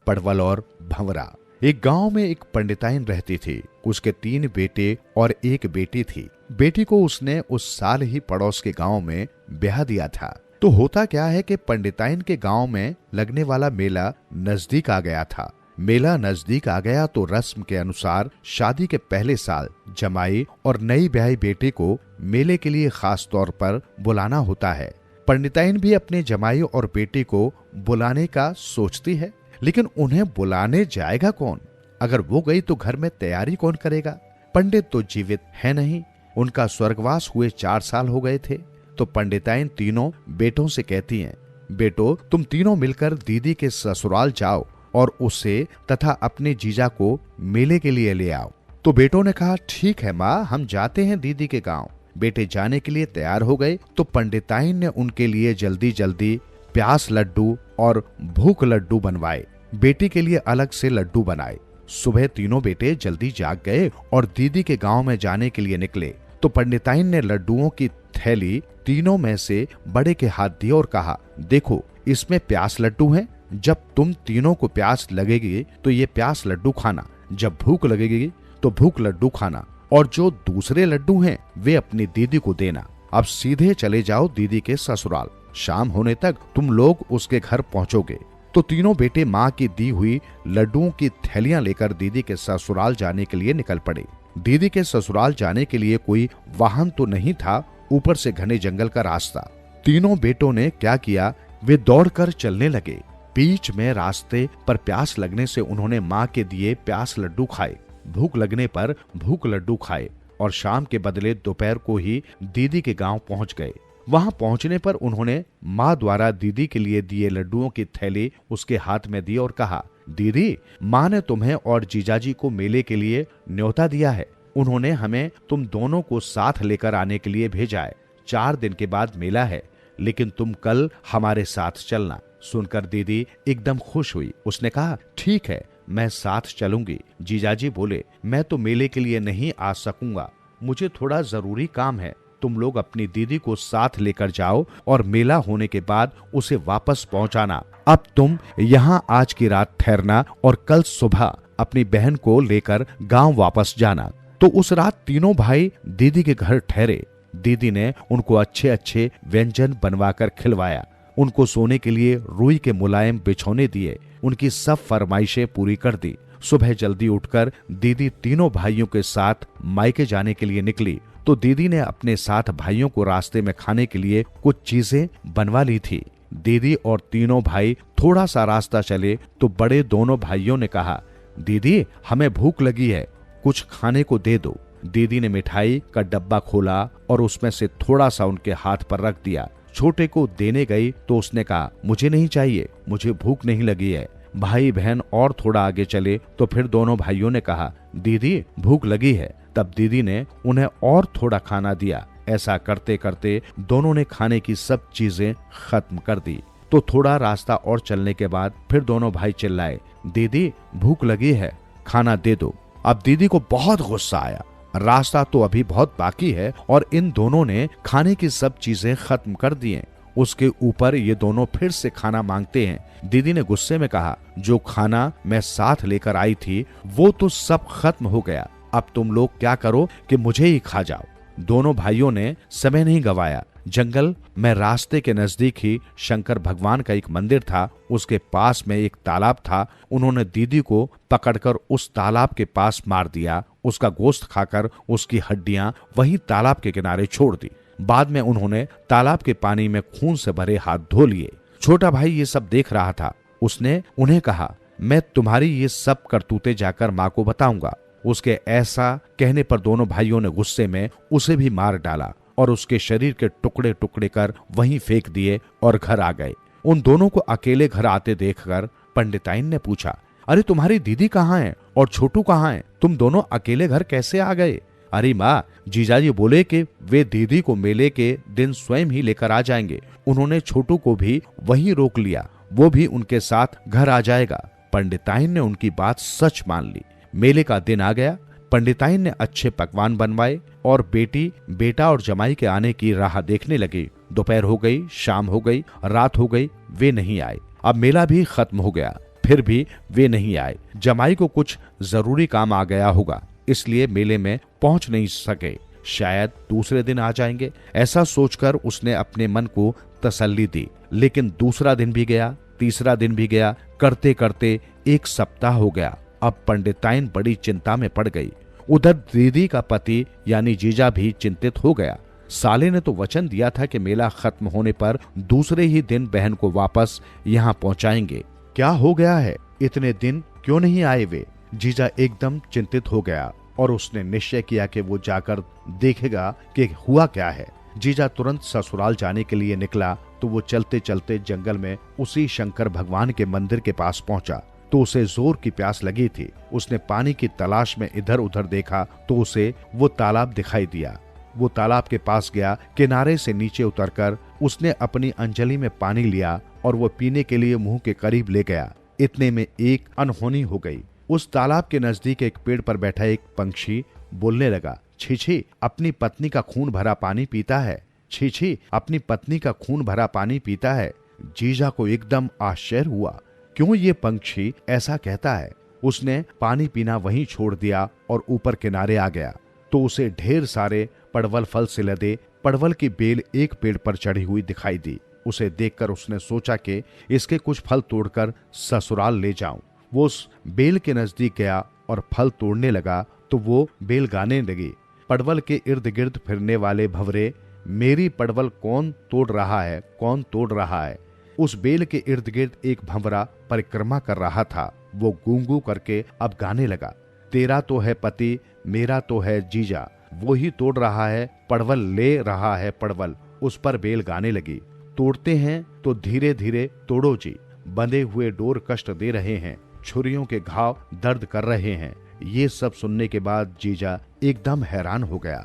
पड़वल और भंवरा। एक गांव में एक पंडिताइन रहती थी। उसके 3 बेटे और 1 बेटी थी। बेटी को उसने उस साल ही पड़ोस के गांव में ब्याह दिया था। तो होता क्या है कि पंडिताइन के गांव में लगने वाला मेला नजदीक आ गया था। मेला नजदीक आ गया तो रस्म के अनुसार शादी के पहले साल जमाई और नई ब्याही बेटी को मेले के लिए खास तौर पर बुलाना होता है। पंडिताइन भी अपने जमाई और बेटी को बुलाने का सोचती है, लेकिन उन्हें बुलाने जाएगा कौन? अगर वो गई तो घर में तैयारी कौन करेगा? पंडित तो जीवित है नहीं, उनका स्वर्गवास हुए 4 साल हो गए थे। तो पंडिताइन तीनों बेटों से कहती हैं, बेटो तुम तीनों मिलकर दीदी के ससुराल जाओ और उसे तथा अपने जीजा को मेले के लिए ले आओ। तो बेटों ने कहा, ठीक है माँ, हम जाते हैं दीदी के गांव। बेटे जाने के लिए तैयार हो गए तो पंडिताइन ने उनके लिए जल्दी जल्दी प्यास लड्डू और भूख लड्डू बनवाए। बेटी के लिए अलग से लड्डू बनाए। सुबह तीनों बेटे जल्दी जाग गए और दीदी के गांव में जाने के लिए निकले। तो पंडिताइन ने लड्डुओं की थैली तीनों में से बड़े के हाथ दी और कहा, देखो इसमें प्यास लड्डू हैं। जब तुम तीनों को प्यास लगेगी तो ये प्यास लड्डू खाना, जब भूख लगेगी तो भूख लड्डू खाना, और जो दूसरे लड्डू हैं वे अपनी दीदी को देना। अब सीधे चले जाओ दीदी के ससुराल। शाम होने तक तुम लोग उसके घर पहुंचोगे। तो तीनों बेटे माँ की दी हुई लड्डुओं की थैलियां लेकर दीदी के ससुराल जाने के लिए निकल पड़े। दीदी के ससुराल जाने के लिए कोई वाहन तो नहीं था, ऊपर से घने जंगल का रास्ता। तीनों बेटों ने क्या किया, वे दौड़कर चलने लगे। बीच में रास्ते पर प्यास लगने से उन्होंने माँ के दिए प्यास लड्डू खाए, भूख लगने पर भूख लड्डू खाए और शाम के बदले दोपहर को ही दीदी के गांव पहुंच गए। वहां पहुंचने पर उन्होंने माँ द्वारा दीदी के लिए दिए लड्डुओं की थैली उसके हाथ में दी और कहा, दीदी माँ ने तुम्हें और जीजाजी को मेले के लिए न्योता दिया है। उन्होंने हमें तुम दोनों को साथ लेकर आने के लिए भेजा है। 4 दिन के बाद मेला है, लेकिन तुम कल हमारे साथ चलना। सुनकर दीदी एकदम खुश हुई। उसने कहा, ठीक है, मैं साथ चलूंगी। जीजाजी बोले, मैं तो मेले के लिए नहीं आ सकूंगा, मुझे थोड़ा जरूरी काम है। तुम लोग अपनी दीदी को साथ लेकर जाओ और मेला होने के बाद उसे वापस पहुंचाना। अब तुम यहाँ आज की रात ठहरना और कल सुबह अपनी बहन को लेकर गांव वापस जाना। तो उस रात तीनों भाई दीदी के घर ठहरे। दीदी ने उनको अच्छे अच्छे व्यंजन बनवाकर खिलवाया। उनको सोने के लिए रुई के मुलायम बिछौने दिए। उनकी सब फरमाइशें पूरी कर दी। सुबह जल्दी उठकर दीदी तीनों भाइयों के साथ मायके जाने के लिए निकली। तो दीदी ने अपने साथ भाइयों को रास्ते में खाने के लिए कुछ चीजें बनवा ली थी। दीदी और तीनों भाई थोड़ा सा रास्ता चले तो बड़े दोनों भाइयों ने कहा, दीदी हमें भूख लगी है, कुछ खाने को दे दो। दीदी ने मिठाई का डब्बा खोला और उसमें से थोड़ा सा उनके हाथ पर रख दिया। छोटे को देने गई तो उसने कहा, मुझे नहीं चाहिए, मुझे भूख नहीं लगी है। भाई बहन और थोड़ा आगे चले तो फिर दोनों भाइयों ने कहा, दीदी भूख लगी है। तब दीदी ने उन्हें और थोड़ा खाना दिया। ऐसा करते करते दोनों ने खाने की सब चीजें खत्म कर दी। तो थोड़ा रास्ता और चलने के बाद फिर दोनों भाई चिल्लाए, दीदी भूख लगी है, खाना दे दो। अब दीदी को बहुत गुस्सा आया। रास्ता तो अभी बहुत बाकी है और इन दोनों ने खाने की सब चीजें खत्म कर दी हैं। उसके ऊपर ये दोनों फिर से खाना मांगते हैं। दीदी ने गुस्से में कहा, जो खाना मैं साथ लेकर आई थी वो तो सब खत्म हो गया। अब तुम लोग क्या करो कि मुझे ही खा जाओ। दोनों भाइयों ने समय नहीं गवाया। जंगल में रास्ते के नजदीक ही शंकर भगवान का एक मंदिर था। उसके पास में एक तालाब था। उन्होंने दीदी को पकड़कर उस तालाब के पास मार दिया। उसका गोश्त खाकर उसकी हड्डियां वहीं तालाब के किनारे छोड़ दी। बाद में उन्होंने तालाब के पानी में खून से भरे हाथ धो लिए। छोटा भाई ये सब देख रहा था। उसने उन्हें कहा, मैं तुम्हारी ये सब करतूतें जाकर माँ को बताऊंगा। उसके ऐसा कहने पर दोनों भाइयों ने गुस्से में उसे भी मार डाला और उसके शरीर के टुकड़े टुकड़े कर वहीं फेंक दिए और घर आ गए। उन दोनों को अकेले घर आते देखकर पंडिताइन ने पूछा, अरे तुम्हारी दीदी कहाँ है और छोटू कहाँ है? तुम दोनों अकेले घर कैसे आ गए? अरे माँ, जीजाजी बोले कि वे दीदी को मेले के दिन स्वयं ही लेकर आ जाएंगे। उन्होंने छोटू को भी वहीं रोक लिया, वो भी उनके साथ घर आ जाएगा। पंडिताइन ने उनकी बात सच मान ली। मेले का दिन आ गया। पंडिताइन ने अच्छे पकवान बनवाए और बेटी, बेटा और जमाई के आने की राह देखने लगे। दोपहर हो गई, शाम हो गई, रात हो गई, वे नहीं आए। अब मेला भी खत्म हो गया, फिर भी वे नहीं आए। जमाई को कुछ जरूरी काम आ गया होगा, इसलिए मेले में पहुंच नहीं सके। शायद दूसरे दिन आ जाएंगे, ऐसा सोचकर उसने अपने मन को तसल्ली दी। लेकिन दूसरा दिन भी गया, तीसरा दिन भी गया, करते करते एक सप्ताह हो गया। अब पंडिताइन बड़ी चिंता में पड़ गई। उधर दीदी का पति यानी जीजा भी चिंतित हो गया। साले ने तो वचन दिया था कि मेला खत्म होने पर दूसरे ही दिन बहन को वापस यहाँ पहुँचाएंगे। क्या हो गया है? इतने दिन क्यों नहीं आए वे? जीजा एकदम चिंतित हो गया और उसने निश्चय किया कि वो जाकर देखेगा कि हुआ क्या है। जीजा तुरंत ससुराल जाने के लिए निकला तो वो चलते चलते जंगल में उसी शंकर भगवान के मंदिर के पास पहुंचा तो उसे जोर की प्यास लगी थी। उसने पानी की तलाश में इधर उधर देखा तो उसे वो तालाब दिखाई दिया। वो तालाब के पास गया। किनारे से नीचे उतरकर उसने अपनी अंजलि में पानी लिया और वो पीने के लिए मुंह के करीब ले गया। इतने में एक अनहोनी हो गई। उस तालाब के नजदीक एक पेड़ पर बैठा एक पंछी बोलने लगा, छी छी, अपनी पत्नी का खून भरा पानी पीता है। छी छी, अपनी पत्नी का खून भरा पानी पीता है। जीजा को एकदम आश्चर्य हुआ, क्यों ये पंछी ऐसा कहता है? उसने पानी पीना वहीं छोड़ दिया और ऊपर किनारे आ गया तो उसे ढेर सारे पड़वल फल से लदे पड़वल की बेल एक पेड़ पर चढ़ी हुई दिखाई दी। उसे देखकर उसने सोचा कि इसके कुछ फल तोड़कर ससुराल ले जाऊं। वो उस बेल के नजदीक गया और फल तोड़ने लगा तो वो बेल गाने लगी, पड़वल के इर्द गिर्द फिरने वाले भंवरे, मेरी पड़वल कौन तोड़ रहा है, कौन तोड़ रहा है। उस बेल के इर्द गिर्द एक भंवरा परिक्रमा कर रहा था। वो गूंगू करके अब गाने लगा, तेरा तो है पति, मेरा तो है जीजा, वो ही तोड़ रहा है पड़वल, ले रहा है पड़वल। उस पर बेल गाने लगी, तोड़ते हैं तो धीरे धीरे तोड़ो जी, बंधे हुए डोर कष्ट दे रहे हैं, छुरियों के घाव दर्द कर रहे हैं। ये सब सुनने के बाद जीजा एकदम हैरान हो गया।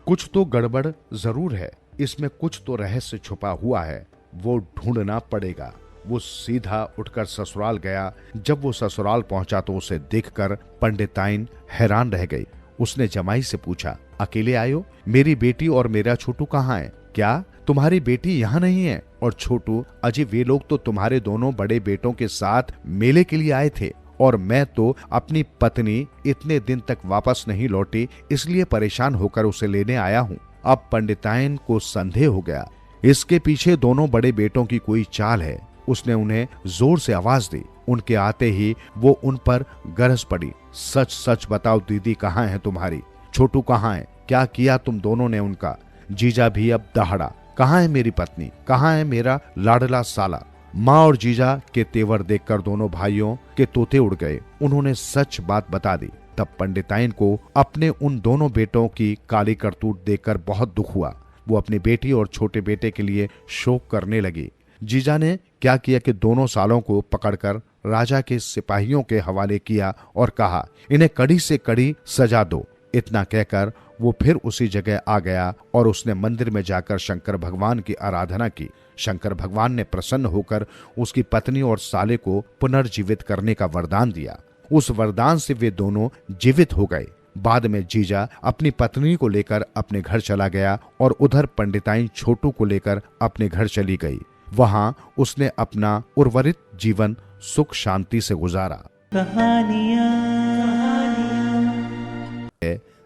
कुछ तो गड़बड़ जरूर है, इसमें कुछ तो रहस्य छुपा हुआ है, वो ढूंढना पड़ेगा। वो सीधा उठकर ससुराल गया। जब वो ससुराल पहुंचा तो उसे देखकर पंडिताइन हैरान रह गई। उसने जमाई से पूछा, अकेले आयो? मेरी बेटी और मेरा छोटू कहाँ है? क्या तुम्हारी बेटी यहाँ नहीं है? और छोटू? अजी वे लोग तो तुम्हारे दोनों बड़े बेटों के साथ मेले के लिए आए थे और मैं तो अपनी पत्नी इतने दिन तक वापस नहीं लौटी, इसलिए परेशान होकर उसे लेने आया हूँ। अब पंडिताइन को संदेह हो गया, इसके पीछे दोनों बड़े बेटों की कोई चाल है। उसने उन्हें जोर से आवाज दी। उनके आते ही वो उन पर गरज पड़ी, सच सच बताओ दीदी कहाँ है तुम्हारी? छोटू कहाँ है? क्या किया तुम दोनों ने उनका? जीजा भी अब दहाड़ा, कहाँ है मेरी पत्नी? कहाँ है मेरा लाडला साला? माँ और जीजा के तेवर देखकर दोनों भाइयों के तोते उड़ गए। उन्होंने सच बात बता दी। तब पंडिताइन को अपने उन दोनों बेटों की काली करतूत देखकर बहुत दुख हुआ। वो अपनी बेटी और छोटे बेटे के लिए शोक करने लगी। जीजा ने क्या किया कि दोनों सालों को पकड़कर राजा के सिपाहियों के हवाले किया और कहा, इन्हें कड़ी से कड़ी सजा दो। इतना कहकर वो फिर उसी जगह आ गया और उसने मंदिर में जाकर शंकर भगवान की आराधना की। शंकर भगवान ने प्रसन्न होकर उसकी पत्नी और साले को पुनर्जीवित करने का वरदान दिया। उस वरदान से वे दोनों जीवित हो गए। बाद में जीजा अपनी पत्नी को लेकर अपने घर चला गया और उधर पंडिताइन छोटू को लेकर अपने घर चली गई। वहां उसने अपना उर्वरित जीवन सुख शांति से गुजारा।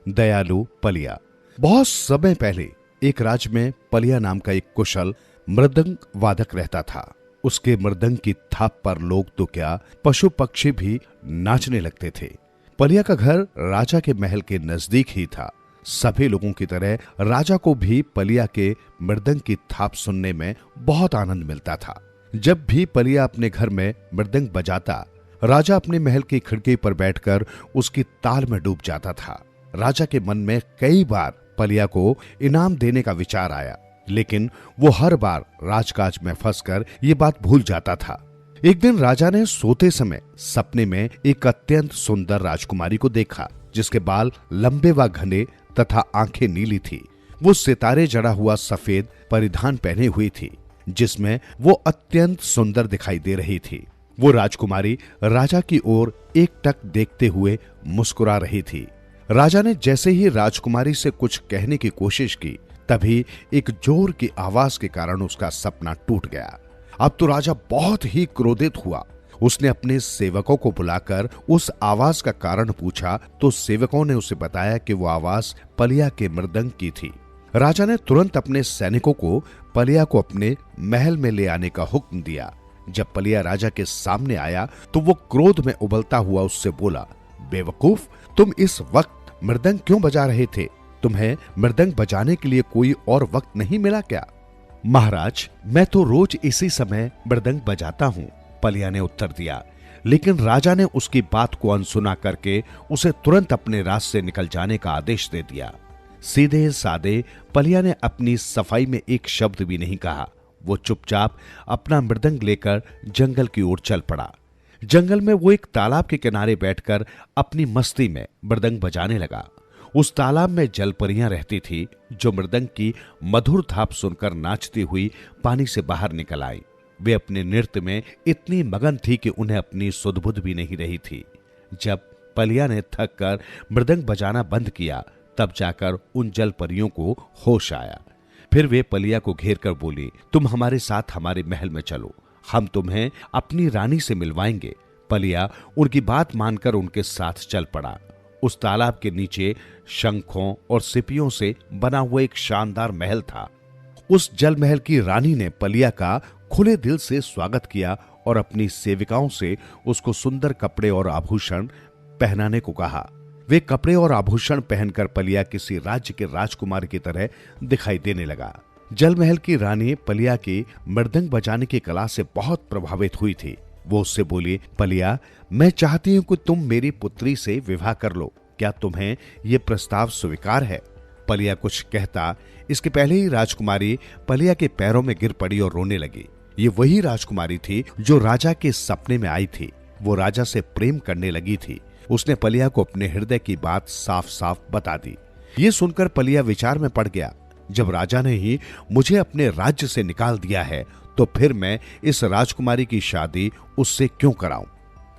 दयालु पलिया। बहुत समय पहले एक राज्य में पलिया नाम का एक कुशल मृदंग वादक रहता था। उसके मृदंग की थाप पर लोग तो क्या, पशु पक्षी भी नाचने लगते थे। पलिया का घर राजा के महल के नजदीक ही था। सभी लोगों की तरह राजा को भी पलिया के मृदंग की थाप सुनने में बहुत आनंद मिलता था। जब भी पलिया अपने घर में मृदंग बजाता, राजा अपने महल की खिड़की पर बैठकर उसकी ताल में डूब जाता था। राजा के मन में कई बार पलिया को इनाम देने का विचार आया, लेकिन वो हर बार राजकाज में फंसकर ये बात भूल जाता था। एक दिन राजा ने सोते समय सपने में एक अत्यंत सुंदर राजकुमारी को देखा, जिसके बाल लंबे व घने तथा आंखें नीली थी। वो सितारे जड़ा हुआ सफेद परिधान पहने हुई थी, जिसमें वो अत्यंत सुंदर दिखाई दे रही थी। वो राजकुमारी राजा की ओर एकटक देखते हुए मुस्कुरा रही थी। राजा ने जैसे ही राजकुमारी से कुछ कहने की कोशिश की, तभी एक जोर की आवाज के कारण उसका सपना टूट गया। अब तो राजा बहुत ही क्रोधित हुआ। उसने अपने सेवकों को बुलाकर उस आवाज का कारण पूछा, तो सेवकों ने उसे बताया कि वो आवाज पलिया के मृदंग की थी। राजा ने तुरंत अपने सैनिकों को पलिया को अपने महल में ले आने का हुक्म दिया। जब पलिया राजा के सामने आया तो वो क्रोध में उबलता हुआ उससे बोला, बेवकूफ, तुम इस वक्त मृदंग क्यों बजा रहे थे? तुम्हें मृदंग बजाने के लिए कोई और वक्त नहीं मिला क्या? महाराज, मैं तो रोज इसी समय मृदंग बजाता हूँ, पलिया ने उत्तर दिया। लेकिन राजा ने उसकी बात को अनसुना करके उसे तुरंत अपने राज से निकल जाने का आदेश दे दिया। सीधे सादे पलिया ने अपनी सफाई में एक शब्द भी नहीं कहा। वो चुपचाप अपना मृदंग लेकर जंगल की ओर चल पड़ा। जंगल में वो एक तालाब के किनारे बैठकर अपनी मस्ती में मृदंग बजाने लगा। उस तालाब में जलपरियां रहती थी, जो मृदंग की मधुर थाप सुनकर नाचती हुई पानी से बाहर निकल आई। वे अपने नृत्य में इतनी मगन थी कि उन्हें अपनी सुध-बुध भी नहीं रही थी। जब पलिया ने थक कर मृदंग बजाना बंद किया, तब जाकर उन जलपरियों को होश आया। फिर वे पलिया को घेर कर बोली, तुम हमारे साथ हमारे महल में चलो, हम तुम्हें अपनी रानी से मिलवाएंगे। पलिया उनकी बात मानकर उनके साथ चल पड़ा। उस तालाब के नीचे शंखों और सिपियों से बना हुआ एक शानदार महल था। उस जल महल की रानी ने पलिया का खुले दिल से स्वागत किया और अपनी सेविकाओं से उसको सुंदर कपड़े और आभूषण पहनाने को कहा। वे कपड़े और आभूषण पहनकर पलिया किसी राज्य के राजकुमार की तरह दिखाई देने लगा। जल महल की रानी पलिया की मृदंग बजाने की कला से बहुत प्रभावित हुई थी। वो उससे बोली, पलिया, मैं चाहती हूँ कि तुम मेरी पुत्री से विवाह कर लो। क्या तुम्हें ये प्रस्ताव स्वीकार है? पलिया कुछ कहता, इसके पहले ही राजकुमारी पलिया के पैरों में गिर पड़ी और रोने लगी। ये वही राजकुमारी थी जो राजा के सपने में आई थी। वो राजा से प्रेम करने लगी थी। उसने पलिया को अपने हृदय की बात साफ साफ बता दी। ये सुनकर पलिया विचार में पड़ गया, जब राजा ने ही मुझे अपने राज्य से निकाल दिया है, तो फिर मैं इस राजकुमारी की शादी उससे क्यों कराऊं?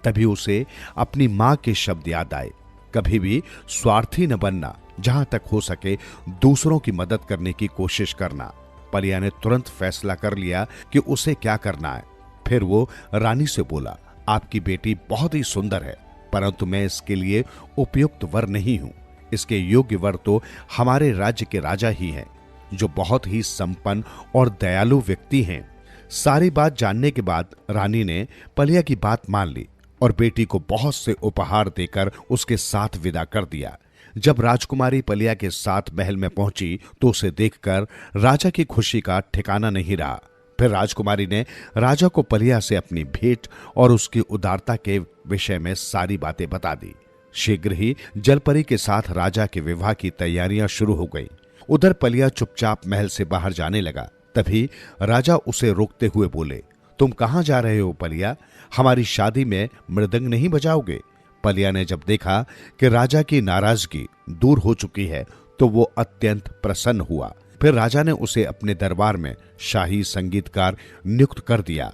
तभी उसे अपनी मां के शब्द याद आए, कभी भी स्वार्थी न बनना, जहां तक हो सके दूसरों की मदद करने की कोशिश करना। पलिया ने तुरंत फैसला कर लिया कि उसे क्या करना है। फिर वो रानी से बोला, आपकी बेटी बहुत ही सुंदर है, परंतु मैं इसके लिए उपयुक्त वर नहीं हूं। इसके योग्य वर तो हमारे राज्य के राजा ही हैं, जो बहुत ही संपन्न और दयालु व्यक्ति हैं। सारी बात जानने के बाद रानी ने पलिया की बात मान ली और बेटी को बहुत से उपहार देकर उसके साथ विदा कर दिया। जब राजकुमारी पलिया के साथ महल में पहुंची तो उसे देखकर राजा की खुशी का ठिकाना नहीं रहा। फिर राजकुमारी ने राजा को पलिया से अपनी भेंट और उसकी उदारता के विषय में सारी बातें बता दी। शीघ्र ही जलपरी के साथ राजा के विवाह की तैयारियां शुरू हो गई। उधर पलिया चुपचाप महल से बाहर जाने लगा। तभी राजा उसे रोकते हुए बोले, तुम कहां जा रहे हो पलिया? हमारी शादी में मृदंग नहीं बजाओगे? पलिया ने जब देखा कि राजा की नाराजगी दूर हो चुकी है, तो वो अत्यंत प्रसन्न हुआ। फिर राजा ने उसे अपने दरबार में शाही संगीतकार नियुक्त कर दिया।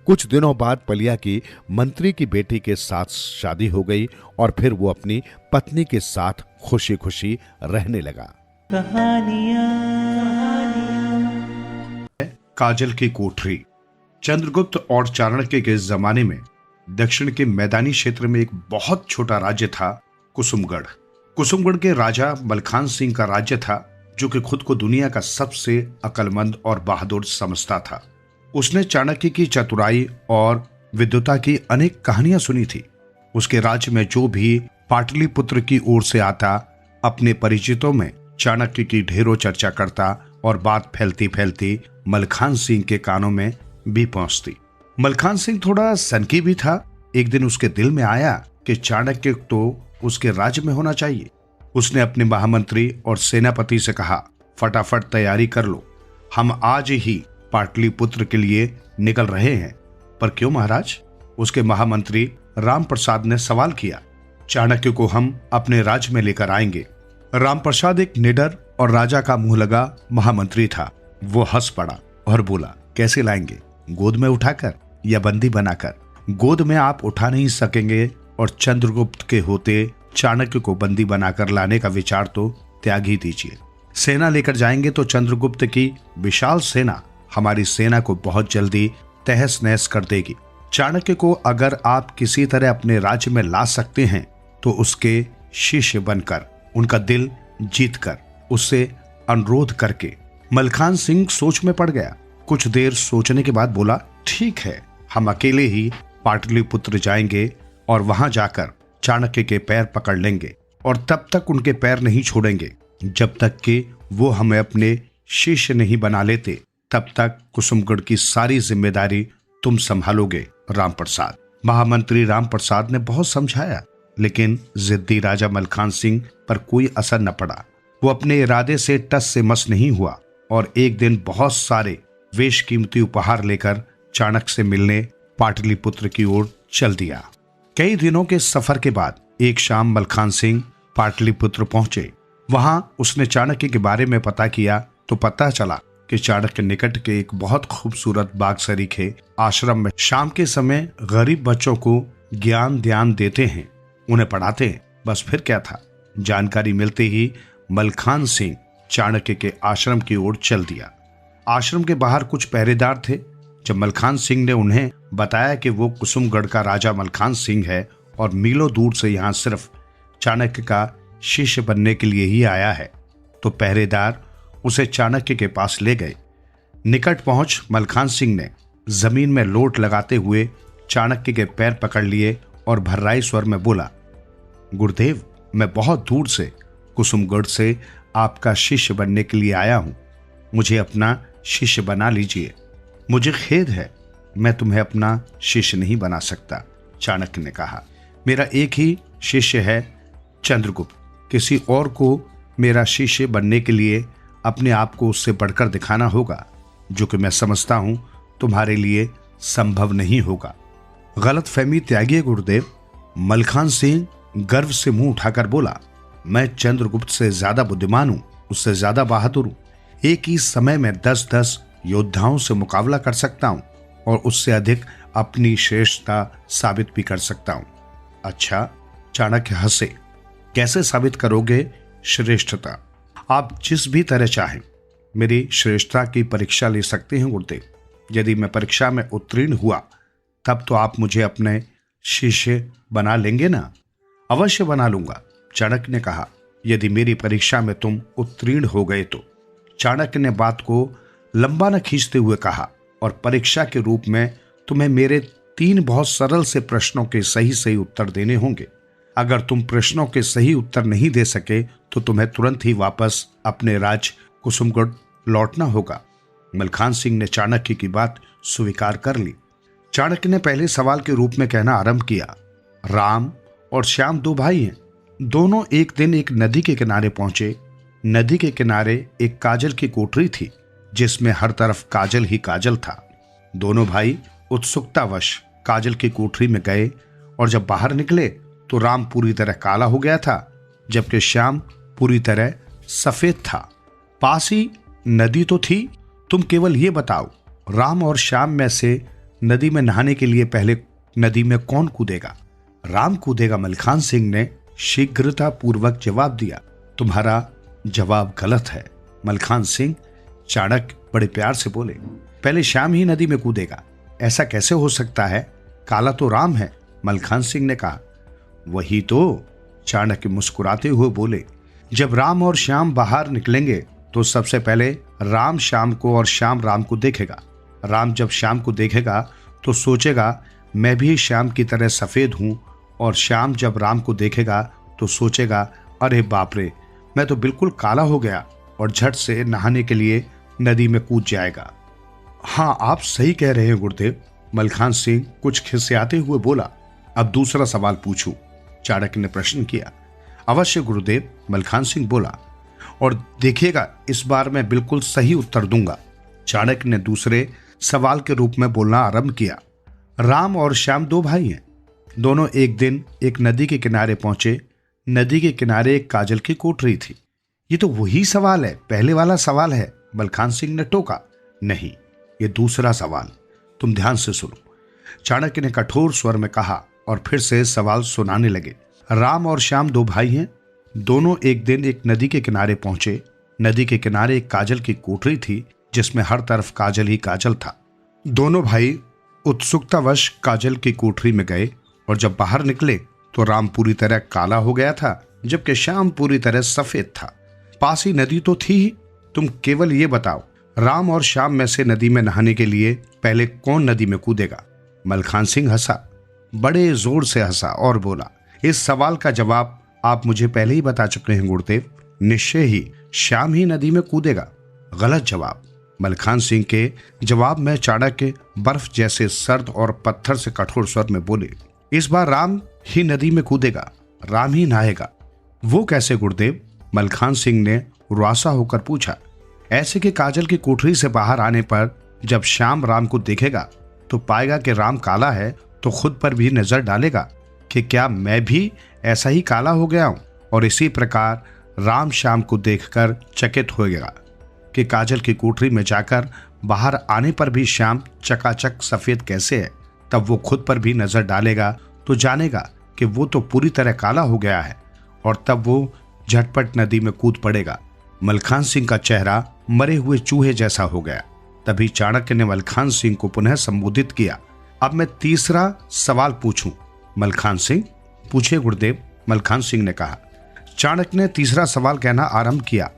कुछ दिनों बाद पलिया की मंत्री की बेटी के साथ शादी हो गई और फिर वो अपनी पत्नी के साथ खुशी खुशी रहने लगा। काजल की कोठरी। चंद्रगुप्त और चाणक्य के जमाने में दक्षिण के मैदानी क्षेत्र में एक बहुत छोटा राज्य था, कुसुमगढ़। कुसुमगढ़ के राजा मलखान सिंह का राज्य था, जो कि खुद को दुनिया का सबसे अक्लमंद और बहादुर समझता था। उसने चाणक्य की चतुराई और विद्वता की अनेक कहानियां सुनी थी। उसके राज्य में जो भी पाटलिपुत्र की ओर से आता, अपने परिचितों में चाणक्य की ढेरों चर्चा करता और बात फैलती फैलती मलखान सिंह के कानों में भी पहुंचती। मलखान सिंह थोड़ा सनकी भी था। एक दिन उसके दिल में आया कि चाणक्य तो उसके राज्य में होना चाहिए। उसने अपने महामंत्री और सेनापति से कहा, फटाफट तैयारी कर लो, हम आज ही पाटलिपुत्र के लिए निकल रहे हैं। पर क्यों महाराज? उसके महामंत्री राम प्रसाद ने सवाल किया। चाणक्य को हम अपने राज्य में लेकर आएंगे। राम प्रसाद एक निडर और राजा का मुंह लगा महामंत्री था। वो हंस पड़ा और बोला, कैसे लाएंगे? गोद में उठाकर या बंदी बनाकर? गोद में आप उठा नहीं सकेंगे और चंद्रगुप्त के होते चाणक्य को बंदी बनाकर लाने का विचार तो त्याग ही दीजिए। सेना लेकर जाएंगे तो चंद्रगुप्त की विशाल सेना हमारी सेना को बहुत जल्दी तहस नहस कर देगी। चाणक्य को अगर आप किसी तरह अपने राज्य में ला सकते हैं तो उसके शिष्य बनकर, उनका दिल जीतकर, उससे अनुरोध करके। मलखान सिंह सोच में पड़ गया। कुछ देर सोचने के बाद बोला, ठीक है, हम अकेले ही पाटलिपुत्र जाएंगे और वहां जाकर चाणक्य के पैर पकड़ लेंगे और तब तक उनके पैर नहीं छोड़ेंगे जब तक कि वो हमें अपने शिष्य नहीं बना लेते। तब तक कुसुमगढ़ की सारी जिम्मेदारी तुम संभालोगे राम प्रसाद। महामंत्री राम प्रसाद ने बहुत समझाया, लेकिन जिद्दी राजा मलखान सिंह पर कोई असर न पड़ा। वो अपने इरादे से टस से मस नहीं हुआ और एक दिन बहुत सारे बेशकीमती उपहार लेकर चाणक्य से मिलने पाटलिपुत्र की ओर चल दिया। कई दिनों के सफर के बाद एक शाम मलखान सिंह पाटलिपुत्र पहुंचे। वहां उसने चाणक्य के बारे में पता किया तो पता चला कि चाणक्य निकट के एक बहुत खूबसूरत बाग सरीखे आश्रम में शाम के समय गरीब बच्चों को ज्ञान ध्यान देते हैं, उन्हें पढ़ाते हैं। बस फिर क्या था। जानकारी मिलते ही मलखान सिंह चाणक्य के आश्रम की ओर चल दिया। आश्रम के बाहर कुछ पहरेदार थे। जब मलखान सिंह ने उन्हें बताया कि वो कुसुमगढ़ का राजा मलखान सिंह है और मीलों दूर से यहाँ सिर्फ चाणक्य का शिष्य बनने के लिए ही आया है, तो पहरेदार उसे चाणक्य के पास ले गए। निकट पहुंच मलखान सिंह ने जमीन में लोट लगाते हुए चाणक्य के पैर पकड़ लिए और भर्राई स्वर में बोला, गुरुदेव, मैं बहुत दूर से कुसुमगढ़ से आपका शिष्य बनने के लिए आया हूं। मुझे अपना शिष्य बना लीजिए। मुझे खेद है, मैं तुम्हें अपना शिष्य नहीं बना सकता। चाणक्य ने कहा, मेरा एक ही शिष्य है चंद्रगुप्त। किसी और को मेरा शिष्य बनने के लिए अपने आप को उससे बढ़कर दिखाना होगा, जो कि मैं समझता हूं तुम्हारे लिए संभव नहीं होगा। गलत फहमी त्यागिए गुरुदेव। मलखान सिंह गर्व से मुंह उठाकर बोला, मैं चंद्रगुप्त से ज्यादा बुद्धिमान हूं, उससे ज्यादा बहादुर हूं। एक ही समय में 10-10 योद्धाओं से मुकाबला कर सकता हूं और उससे अधिक अपनी श्रेष्ठता साबित भी कर सकता हूं। अच्छा, चाणक्य हंसे। कैसे साबित करोगे श्रेष्ठता? आप जिस भी तरह चाहें मेरी श्रेष्ठता की परीक्षा ले सकते हैं गुरुदेव। यदि मैं परीक्षा में उत्तीर्ण हुआ तब तो आप मुझे अपने शिष्य बना लेंगे ना? अवश्य बना लूंगा, चाणक्य ने कहा। यदि मेरी परीक्षा में तुम उत्तीर्ण हो गए तो। चाणक्य ने बात को लंबा न खींचते हुए कहा, और परीक्षा के रूप में तुम्हें मेरे 3 बहुत सरल से प्रश्नों के सही सही उत्तर देने होंगे। अगर तुम प्रश्नों के सही उत्तर नहीं दे सके तो तुम्हें तुरंत ही वापस अपने राज्य कुसुमगढ़ लौटना होगा। मलखान सिंह ने चाणक्य की बात स्वीकार कर ली। चाणक्य ने पहले सवाल के रूप में कहना आरंभ किया, राम और श्याम 2 भाई हैं। दोनों एक दिन एक नदी के किनारे पहुंचे। नदी के किनारे एक काजल की कोठरी थी जिसमें हर तरफ काजल ही काजल था। दोनों भाई उत्सुकतावश काजल की कोठरी में गए और जब बाहर निकले तो राम पूरी तरह काला हो गया था, जबकि श्याम पूरी तरह सफेद था। पास ही नदी तो थी। तुम केवल ये बताओ, राम और श्याम में से नदी में नहाने के लिए पहले नदी में कौन कूदेगा? राम कूदेगा, मलखान सिंह ने शीघ्रता पूर्वक जवाब दिया। तुम्हारा जवाब गलत है मलखान सिंह, चाणक्य बड़े प्यार से बोले। पहले श्याम ही नदी में कूदेगा, ऐसा कैसे हो सकता है? काला तो राम है, मलखान सिंह ने कहा। वही तो, चाणक्य मुस्कुराते हुए बोले। जब राम और श्याम बाहर निकलेंगे तो सबसे पहले राम श्याम को और श्याम राम को देखेगा। राम जब श्याम को देखेगा तो सोचेगा मैं भी श्याम की तरह सफेद हूं, और श्याम जब राम को देखेगा तो सोचेगा अरे बाप रे, मैं तो बिल्कुल काला हो गया, और झट से नहाने के लिए नदी में कूद जाएगा। हाँ, आप सही कह रहे हैं गुरुदेव, मलखान सिंह कुछ खिसियाते हुए बोला। अब दूसरा सवाल पूछूं? चाणक्य ने प्रश्न किया। अवश्य गुरुदेव, मलखान सिंह बोला, और देखिएगा इस बार मैं बिल्कुल सही उत्तर दूंगा। चाणक्य ने दूसरे सवाल के रूप में बोलना आरंभ किया। राम और श्याम दो भाई हैं। दोनों एक दिन एक नदी के किनारे पहुंचे। नदी के किनारे एक काजल की कोठरी थी। ये तो वही सवाल है, पहले वाला सवाल है, मलखान सिंह ने टोका। नहीं, ये दूसरा सवाल, तुम ध्यान से सुनो, चाणक्य ने कठोर स्वर में कहा और फिर से सवाल सुनाने लगे। राम और श्याम दो भाई हैं। दोनों एक दिन एक नदी के किनारे पहुंचे। नदी के किनारे एक काजल की कोठरी थी जिसमें हर तरफ काजल ही काजल था। दोनों भाई उत्सुकतावश काजल की कोठरी में गए, और जब बाहर निकले तो राम पूरी तरह काला हो गया था, जबकि श्याम पूरी तरह सफेद था। पास ही नदी तो थी ही। तुम केवल ये बताओ, राम और श्याम में से नदी में नहाने के लिए पहले कौन नदी में कूदेगा? मलखान सिंह हंसा, बड़े जोर से हंसा और बोला, इस सवाल का जवाब आप मुझे पहले ही बता चुके हैं गुरुदेव, निश्चय ही श्याम ही नदी में कूदेगा। गलत जवाब। मलखान सिंह के जवाब में चाणक्य बर्फ जैसे सर्द और पत्थर से कठोर स्वर में बोले, इस बार राम ही नदी में कूदेगा, राम ही नहाएगा। वो कैसे गुरुदेव? मलखान सिंह ने रुआसा होकर पूछा। ऐसे कि काजल की कोठरी से बाहर आने पर जब श्याम राम को देखेगा तो पाएगा कि राम काला है, तो खुद पर भी नजर डालेगा कि क्या मैं भी ऐसा ही काला हो गया हूं, और इसी प्रकार राम श्याम को देखकर चकित होएगा कि काजल की कोठरी में जाकर बाहर आने पर भी श्याम चकाचक सफेद कैसे है। तब वो खुद पर भी नजर डालेगा तो जानेगा कि वो तो पूरी तरह काला हो गया है, और तब वो झटपट नदी में कूद पड़ेगा। मलखान सिंह का चेहरा मरे हुए चूहे जैसा हो गया। तभी चाणक्य ने मलखान सिंह को पुनः संबोधित किया। अब मैं तीसरा सवाल पूछूं? मलखान सिंह पूछे गुरुदेव, मलखान सिंह ने कहा। चाणक्य ने तीसरा सवाल कहना आरंभ किया।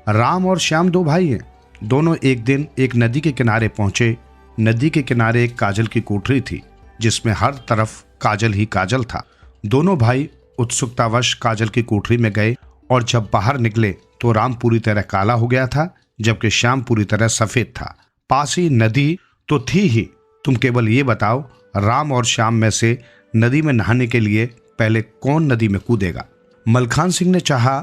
राम और श्याम दो भाई हैं। दोनों एक दिन एक नदी के किनारे पहुंचे। नदी के किनारे एक काजल की कोठरी थी जिसमें हर तरफ काजल ही काजल था। दोनों भाई उत्सुकतावश काजल की कोठरी में गए, और जब बाहर निकले तो राम पूरी तरह काला हो गया था, जबकि श्याम पूरी तरह सफेद था। पास ही नदी तो थी ही। तुम केवल ये बताओ, राम और श्याम में से नदी में नहाने के लिए पहले कौन नदी में कूदेगा? मलखान सिंह ने चाहा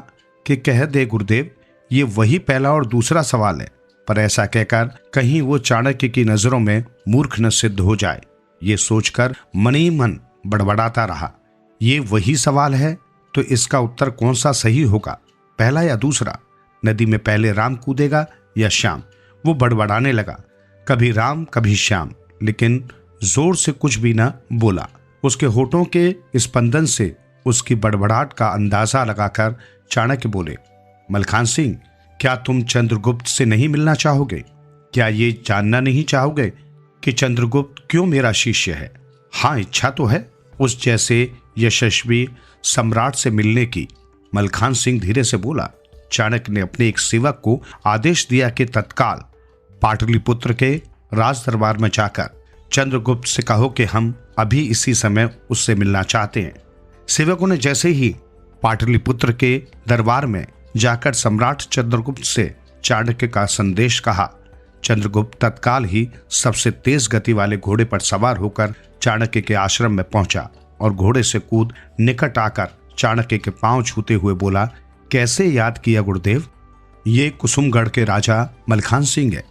कि कह दे गुरुदेव, ये वही पहला और दूसरा सवाल है, पर ऐसा कहकर कहीं वो चाणक्य की नजरों में मूर्ख न सिद्ध हो जाए, ये सोचकर मन ही मन बड़बड़ाता रहा। ये वही सवाल है तो इसका उत्तर कौन सा सही होगा, पहला या दूसरा? नदी में पहले राम कूदेगा या श्याम? वो बड़बड़ाने लगा, कभी राम कभी श्याम, लेकिन जोर से कुछ भी न बोला। उसके होठों के स्पंदन से उसकी बड़बड़ाहट का अंदाजा लगाकर चाणक्य बोले, मलखान सिंह, क्या तुम चंद्रगुप्त से नहीं मिलना चाहोगे? क्या ये जानना नहीं चाहोगे कि चंद्रगुप्त क्यों मेरा शिष्य है? हाँ, इच्छा तो है उस जैसे यशस्वी सम्राट से मिलने की, मलखान सिंह धीरे से बोला। चाणक्य ने अपने एक सेवक को आदेश दिया कि तत्काल पाटलिपुत्र के राज दरबार में जाकर चंद्रगुप्त से कहो कि हम अभी इसी समय उससे मिलना चाहते हैं। सेवकों ने जैसे ही पाटलिपुत्र के दरबार में जाकर सम्राट चंद्रगुप्त से चाणक्य का संदेश कहा, चंद्रगुप्त तत्काल ही सबसे तेज गति वाले घोड़े पर सवार होकर चाणक्य के आश्रम में पहुंचा और घोड़े से कूद निकट आकर चाणक्य के पांव छूते हुए बोला, कैसे याद किया गुरुदेव? ये कुसुमगढ़ के राजा मलखान सिंह है।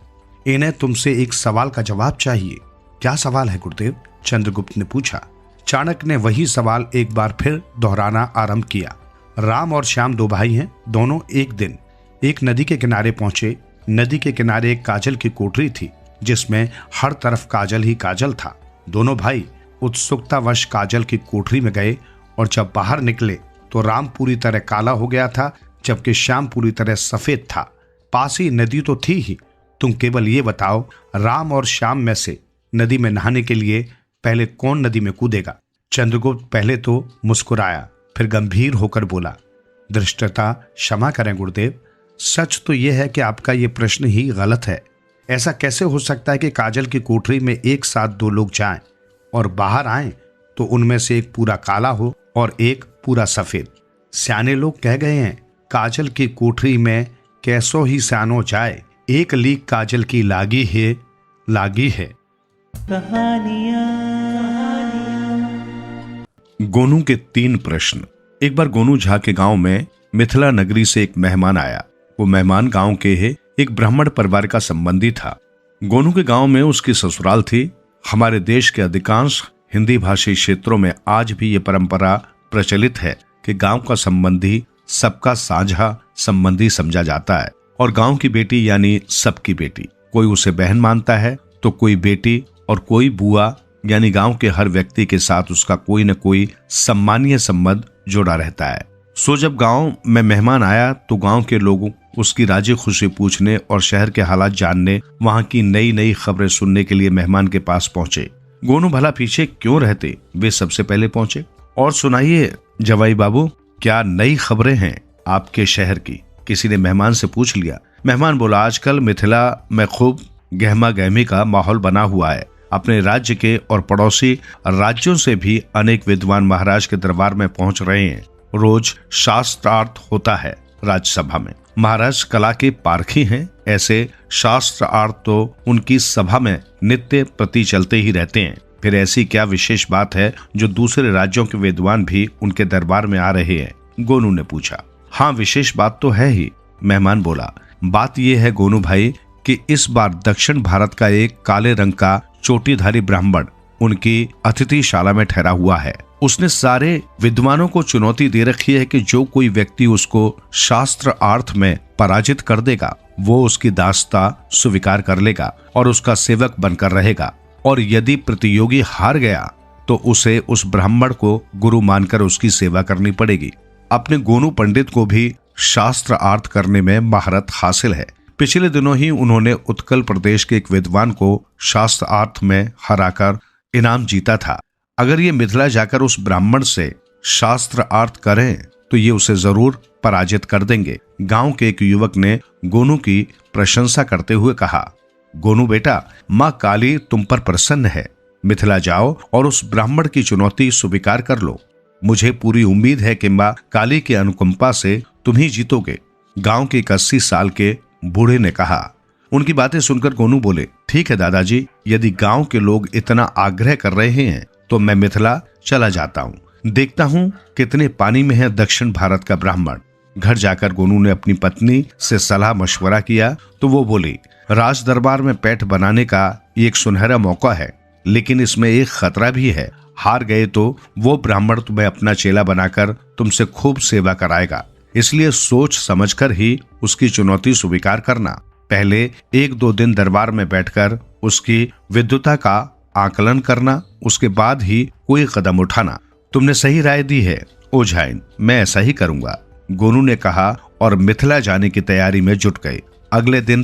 इन्हें तुमसे एक सवाल का जवाब चाहिए। क्या सवाल है गुरुदेव? चंद्रगुप्त ने पूछा। चाणक्य ने वही सवाल एक बार फिर दोहराना आरंभ किया। राम और श्याम दो भाई हैं। दोनों एक दिन एक नदी के किनारे पहुंचे। नदी के किनारे एक काजल की कोठरी थी जिसमें हर तरफ काजल ही काजल था। दोनों भाई उत्सुकतावश काजल की कोठरी में गए और जब बाहर निकले तो राम पूरी तरह काला हो गया था, जबकि श्याम पूरी तरह सफेद था। पास ही नदी तो थी ही। तुम केवल ये बताओ, राम और श्याम में से नदी में नहाने के लिए पहले कौन नदी में कूदेगा? चंद्रगुप्त पहले तो मुस्कुराया, फिर गंभीर होकर बोला, धृष्टता क्षमा करें गुरुदेव, सच तो यह है कि आपका ये प्रश्न ही गलत है। ऐसा कैसे हो सकता है कि काजल की कोठरी में एक साथ दो लोग जाएं और बाहर आएं तो उनमें से एक पूरा काला हो और एक पूरा सफेद? सियाने लोग कह गए हैं, काजल की कोठरी में कैसो ही सियानो जाए, एक लीक काजल की लागी है। गोनू के 3 प्रश्न। एक बार गोनू झा के गांव में मिथिला नगरी से एक मेहमान आया। वो मेहमान गांव के एक ब्राह्मण परिवार का संबंधी था। गोनू के गांव में उसकी ससुराल थी। हमारे देश के अधिकांश हिंदी भाषी क्षेत्रों में आज भी ये परंपरा प्रचलित है कि गांव का संबंधी सबका साझा संबंधी समझा जाता है और गांव की बेटी यानी सबकी बेटी। कोई उसे बहन मानता है तो कोई बेटी और कोई बुआ, यानी गांव के हर व्यक्ति के साथ उसका कोई न कोई सम्मानीय संबंध जुड़ा रहता है। सो जब गांव में मेहमान आया तो गांव के लोग उसकी राजी खुशी पूछने और शहर के हालात जानने, वहां की नई नई खबरें सुनने के लिए मेहमान के पास पहुंचे। गोनू भला पीछे क्यों रहते, वे सबसे पहले पहुंचे। और सुनाइए जवाई बाबू, क्या नई खबरें हैं आपके शहर की? किसी ने मेहमान से पूछ लिया। मेहमान बोला, आजकल मिथिला में खूब गहमा गहमी का माहौल बना हुआ है। अपने राज्य के और पड़ोसी राज्यों से भी अनेक विद्वान महाराज के दरबार में पहुंच रहे हैं। रोज शास्त्रार्थ होता है राज्यसभा में। महाराज कला के पारखी हैं, ऐसे शास्त्रार्थ तो उनकी सभा में नित्य प्रति चलते ही रहते हैं। फिर ऐसी क्या विशेष बात है जो दूसरे राज्यों के विद्वान भी उनके दरबार में आ रहे हैं? गोनू ने पूछा। हाँ, विशेष बात तो है ही, मेहमान बोला। बात यह है गोनू भाई कि इस बार दक्षिण भारत का एक काले रंग का चोटीधारी ब्राह्मण उनकी अतिथिशाला में ठहरा हुआ है। उसने सारे विद्वानों को चुनौती दे रखी है कि जो कोई व्यक्ति उसको शास्त्र अर्थ में पराजित कर देगा वो उसकी दास्ता स्वीकार कर लेगा और उसका सेवक बनकर रहेगा, और यदि प्रतियोगी हार गया तो उसे उस ब्राह्मण को गुरु मानकर उसकी सेवा करनी पड़ेगी। अपने गोनू पंडित को भी शास्त्र अर्थ करने में महारत हासिल है। पिछले दिनों ही उन्होंने उत्कल प्रदेश के एक विद्वान को शास्त्र अर्थ में हराकर इनाम जीता था। अगर ये मिथिला जाकर उस ब्राह्मण से शास्त्र अर्थ करें तो ये उसे जरूर पराजित कर देंगे। गांव के एक युवक ने गोनू की प्रशंसा करते हुए कहा, गोनू बेटा, माँ काली तुम पर प्रसन्न है। मिथिला जाओ और उस ब्राह्मण की चुनौती स्वीकार कर लो। मुझे पूरी उम्मीद है कि माँ काली की अनुकंपा से तुम ही जीतोगे। गांव के 80 साल के बूढ़े ने कहा। उनकी बातें सुनकर गोनू बोले, ठीक है दादाजी, यदि गांव के लोग इतना आग्रह कर रहे हैं तो मैं मिथिला चला जाता हूँ। देखता हूँ कितने पानी में है दक्षिण भारत का ब्राह्मण। घर जाकर गोनू ने अपनी पत्नी से सलाह मशवरा किया तो वो बोली, राज दरबार में पैठ बनाने का एक सुनहरा मौका है, लेकिन इसमें एक खतरा भी है। हार गए तो वो ब्राह्मण तुम्हें अपना चेला बनाकर तुमसे खूब सेवा कराएगा, इसलिए सोच समझकर ही उसकी चुनौती स्वीकार करना। पहले 1-2 दिन दरबार में बैठकर उसकी विद्वता का आकलन करना, उसके बाद ही कोई कदम उठाना। तुमने सही राय दी है ओझाइन, मैं ऐसा ही करूंगा, गोनू ने कहा और मिथिला जाने की तैयारी में जुट गए। अगले दिन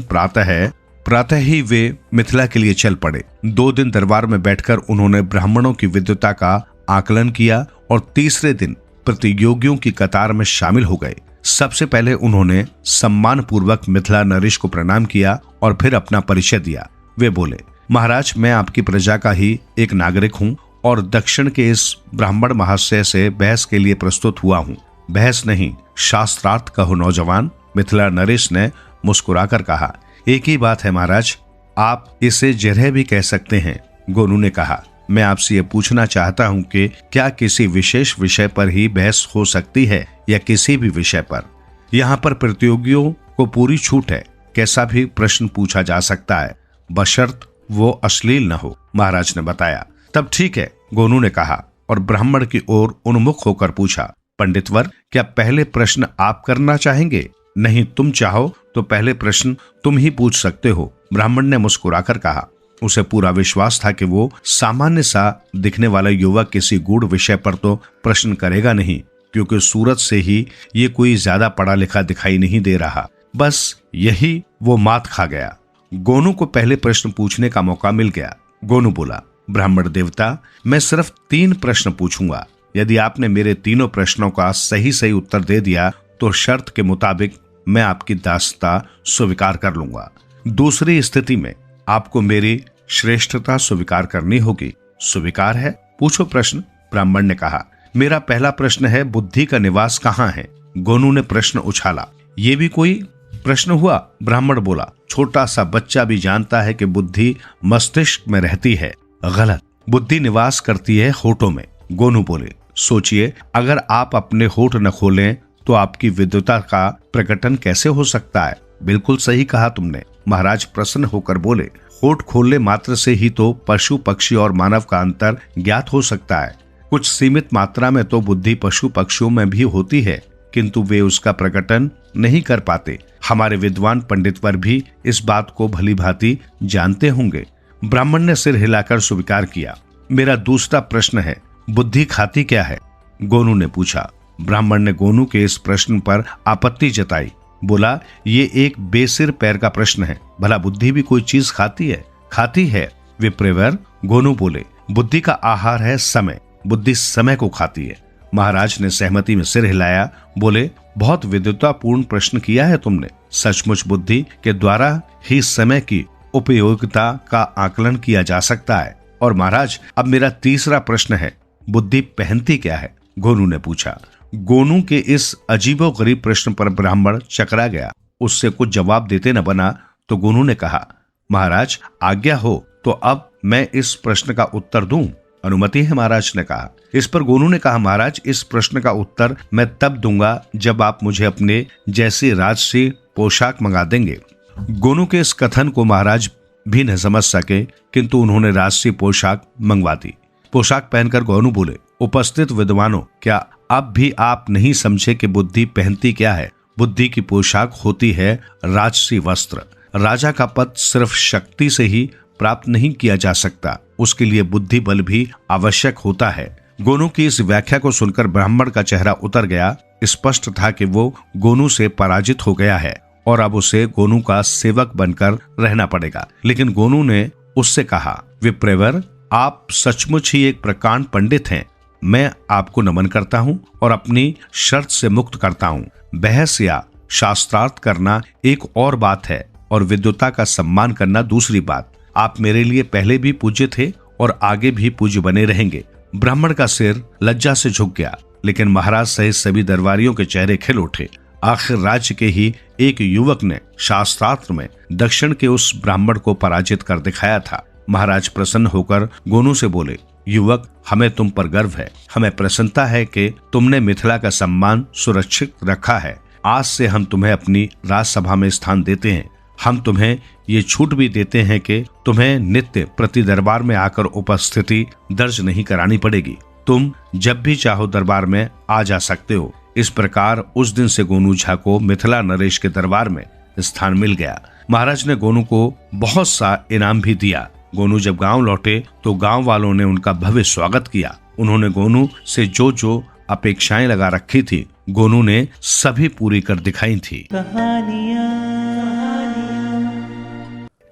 प्रातः ही वे मिथिला के लिए चल पड़े। 2 दिन दरबार में बैठकर उन्होंने ब्राह्मणों की विद्वता का आकलन किया और तीसरे दिन प्रतियोगियों की कतार में शामिल हो गए। सबसे पहले उन्होंने सम्मान पूर्वक मिथिला नरेश को प्रणाम किया और फिर अपना परिचय दिया। वे बोले, महाराज, मैं आपकी प्रजा का ही एक नागरिक हूँ और दक्षिण के इस ब्राह्मण महाशय से बहस के लिए प्रस्तुत हुआ हूँ। बहस नहीं, शास्त्रार्थ कहो नौजवान, मिथिला नरेश ने मुस्कुराकर कहा। एक ही बात है महाराज, आप इसे जरह भी कह सकते हैं, गोनू ने कहा। मैं आपसे ये पूछना चाहता हूँ कि क्या किसी विशेष विषय पर ही बहस हो सकती है या किसी भी विषय पर? यहाँ पर प्रतियोगियों को पूरी छूट है, कैसा भी प्रश्न पूछा जा सकता है, बशर्त वो अश्लील न हो, महाराज ने बताया। तब ठीक है, गोनू ने कहा और ब्राह्मण की ओर उन्मुख होकर पूछा, पंडितवर, क्या पहले प्रश्न आप करना चाहेंगे? नहीं, तुम चाहो तो पहले प्रश्न तुम ही पूछ सकते हो, ब्राह्मण ने मुस्कुराकर कहा। उसे पूरा विश्वास था कि वो सामान्य सा दिखने वाला युवक किसी गूढ़ विषय पर तो प्रश्न करेगा नहीं, क्योंकि सूरत से ही ये कोई ज्यादा पढ़ा लिखा दिखाई नहीं दे रहा। बस यही वो मात खा गया। गोनू को पहले प्रश्न पूछने का मौका मिल गया। गोनू बोला, ब्राह्मण देवता, मैं सिर्फ 3 प्रश्न पूछूंगा। यदि आपने मेरे तीनों प्रश्नों का सही सही उत्तर दे दिया तो शर्त के मुताबिक मैं आपकी दासता स्वीकार कर लूंगा। दूसरी स्थिति में आपको मेरी श्रेष्ठता स्वीकार करनी होगी। स्वीकार है? पूछो प्रश्न, ब्राह्मण ने कहा। मेरा पहला प्रश्न है, बुद्धि का निवास कहाँ है? गोनू ने प्रश्न उछाला। ये भी कोई प्रश्न हुआ? ब्राह्मण बोला, छोटा सा बच्चा भी जानता है कि बुद्धि मस्तिष्क में रहती है। गलत, बुद्धि निवास करती है होठों में। गोनू बोले, सोचिए, अगर आप अपने होठ न खोलें तो आपकी विद्वता का प्रकटन कैसे हो सकता है? बिल्कुल सही कहा तुमने। महाराज प्रसन्न होकर बोले, होठ खोलने मात्र से ही तो पशु पक्षी और मानव का अंतर ज्ञात हो सकता है। कुछ सीमित मात्रा में तो बुद्धि पशु पक्षियों में भी होती है, किंतु वे उसका प्रकटन नहीं कर पाते। हमारे विद्वान पंडित पर भी इस बात को भली भांति जानते होंगे। ब्राह्मण ने सिर हिलाकर स्वीकार किया। मेरा दूसरा प्रश्न है, बुद्धि खाती क्या है? गोनू ने पूछा। ब्राह्मण ने गोनू के इस प्रश्न पर आपत्ति जताई। बोला, ये एक बेसिर पैर का प्रश्न है। भला बुद्धि भी कोई चीज खाती है? खाती है विप्रेवर। गोनू बोले, बुद्धि का आहार है समय। बुद्धि समय को खाती है। महाराज ने सहमति में सिर हिलाया। बोले, बहुत विद्वतापूर्ण प्रश्न किया है तुमने। सचमुच बुद्धि के द्वारा ही समय की उपयोगिता का आकलन किया जा सकता है। और महाराज, अब मेरा तीसरा प्रश्न है, बुद्धि पहनती क्या है? गोनू ने पूछा। गोनू के इस अजीबोगरीब प्रश्न पर ब्राह्मण चकरा गया। उससे कुछ जवाब देते न बना तो गोनू ने कहा, महाराज आज्ञा हो तो अब मैं इस प्रश्न का उत्तर दूं? अनुमति है, महाराज ने कहा। इस पर गोनू ने कहा, महाराज, इस प्रश्न का उत्तर मैं तब दूंगा जब आप मुझे अपने जैसी राजसी पोशाक मंगा देंगे। गोनू के इस कथन को महाराज भी न समझ सके, किंतु उन्होंने राजसी पोशाक मंगवा दी। पोशाक पहनकर गोनू बोले, उपस्थित विद्वानों, क्या अब भी आप नहीं समझे कि बुद्धि पहनती क्या है? बुद्धि की पोशाक होती है राजसी वस्त्र। राजा का पद सिर्फ शक्ति से ही प्राप्त नहीं किया जा सकता, उसके लिए बुद्धि बल भी आवश्यक होता है। गोनू की इस व्याख्या को सुनकर ब्राह्मण का चेहरा उतर गया। स्पष्ट था कि वो गोनू से पराजित हो गया है और अब उसे गोनू का सेवक बनकर रहना पड़ेगा। लेकिन गोनू ने उससे कहा, विप्रेवर, आप सचमुच ही एक प्रकांड पंडित हैं। मैं आपको नमन करता हूँ और अपनी शर्त से मुक्त करता हूँ। बहस या शास्त्रार्थ करना एक और बात है और विद्वता का सम्मान करना दूसरी बात। आप मेरे लिए पहले भी पूज्य थे और आगे भी पूज्य बने रहेंगे। ब्राह्मण का सिर लज्जा से झुक गया, लेकिन महाराज सहित सभी दरबारियों के चेहरे खिल उठे। आखिर राज्य के ही एक युवक ने शास्त्रार्थ में दक्षिण के उस ब्राह्मण को पराजित कर दिखाया था। महाराज प्रसन्न होकर गोनू से बोले, युवक, हमें तुम पर गर्व है। हमें प्रसन्नता है कि तुमने मिथिला का सम्मान सुरक्षित रखा है। आज से हम तुम्हें अपनी राजसभा में स्थान देते हैं। हम तुम्हें ये छूट भी देते हैं कि तुम्हें नित्य प्रति दरबार में आकर उपस्थिति दर्ज नहीं करानी पड़ेगी। तुम जब भी चाहो दरबार में आ जा सकते हो। इस प्रकार उस दिन से गोनू झा को मिथिला नरेश के दरबार में स्थान मिल गया। महाराज ने गोनू को बहुत सा इनाम भी दिया। गोनू जब गांव लौटे तो गांव वालों ने उनका भव्य स्वागत किया। उन्होंने गोनू से जो जो अपेक्षाएं लगा रखी थी, गोनू ने सभी पूरी कर दिखाई थी।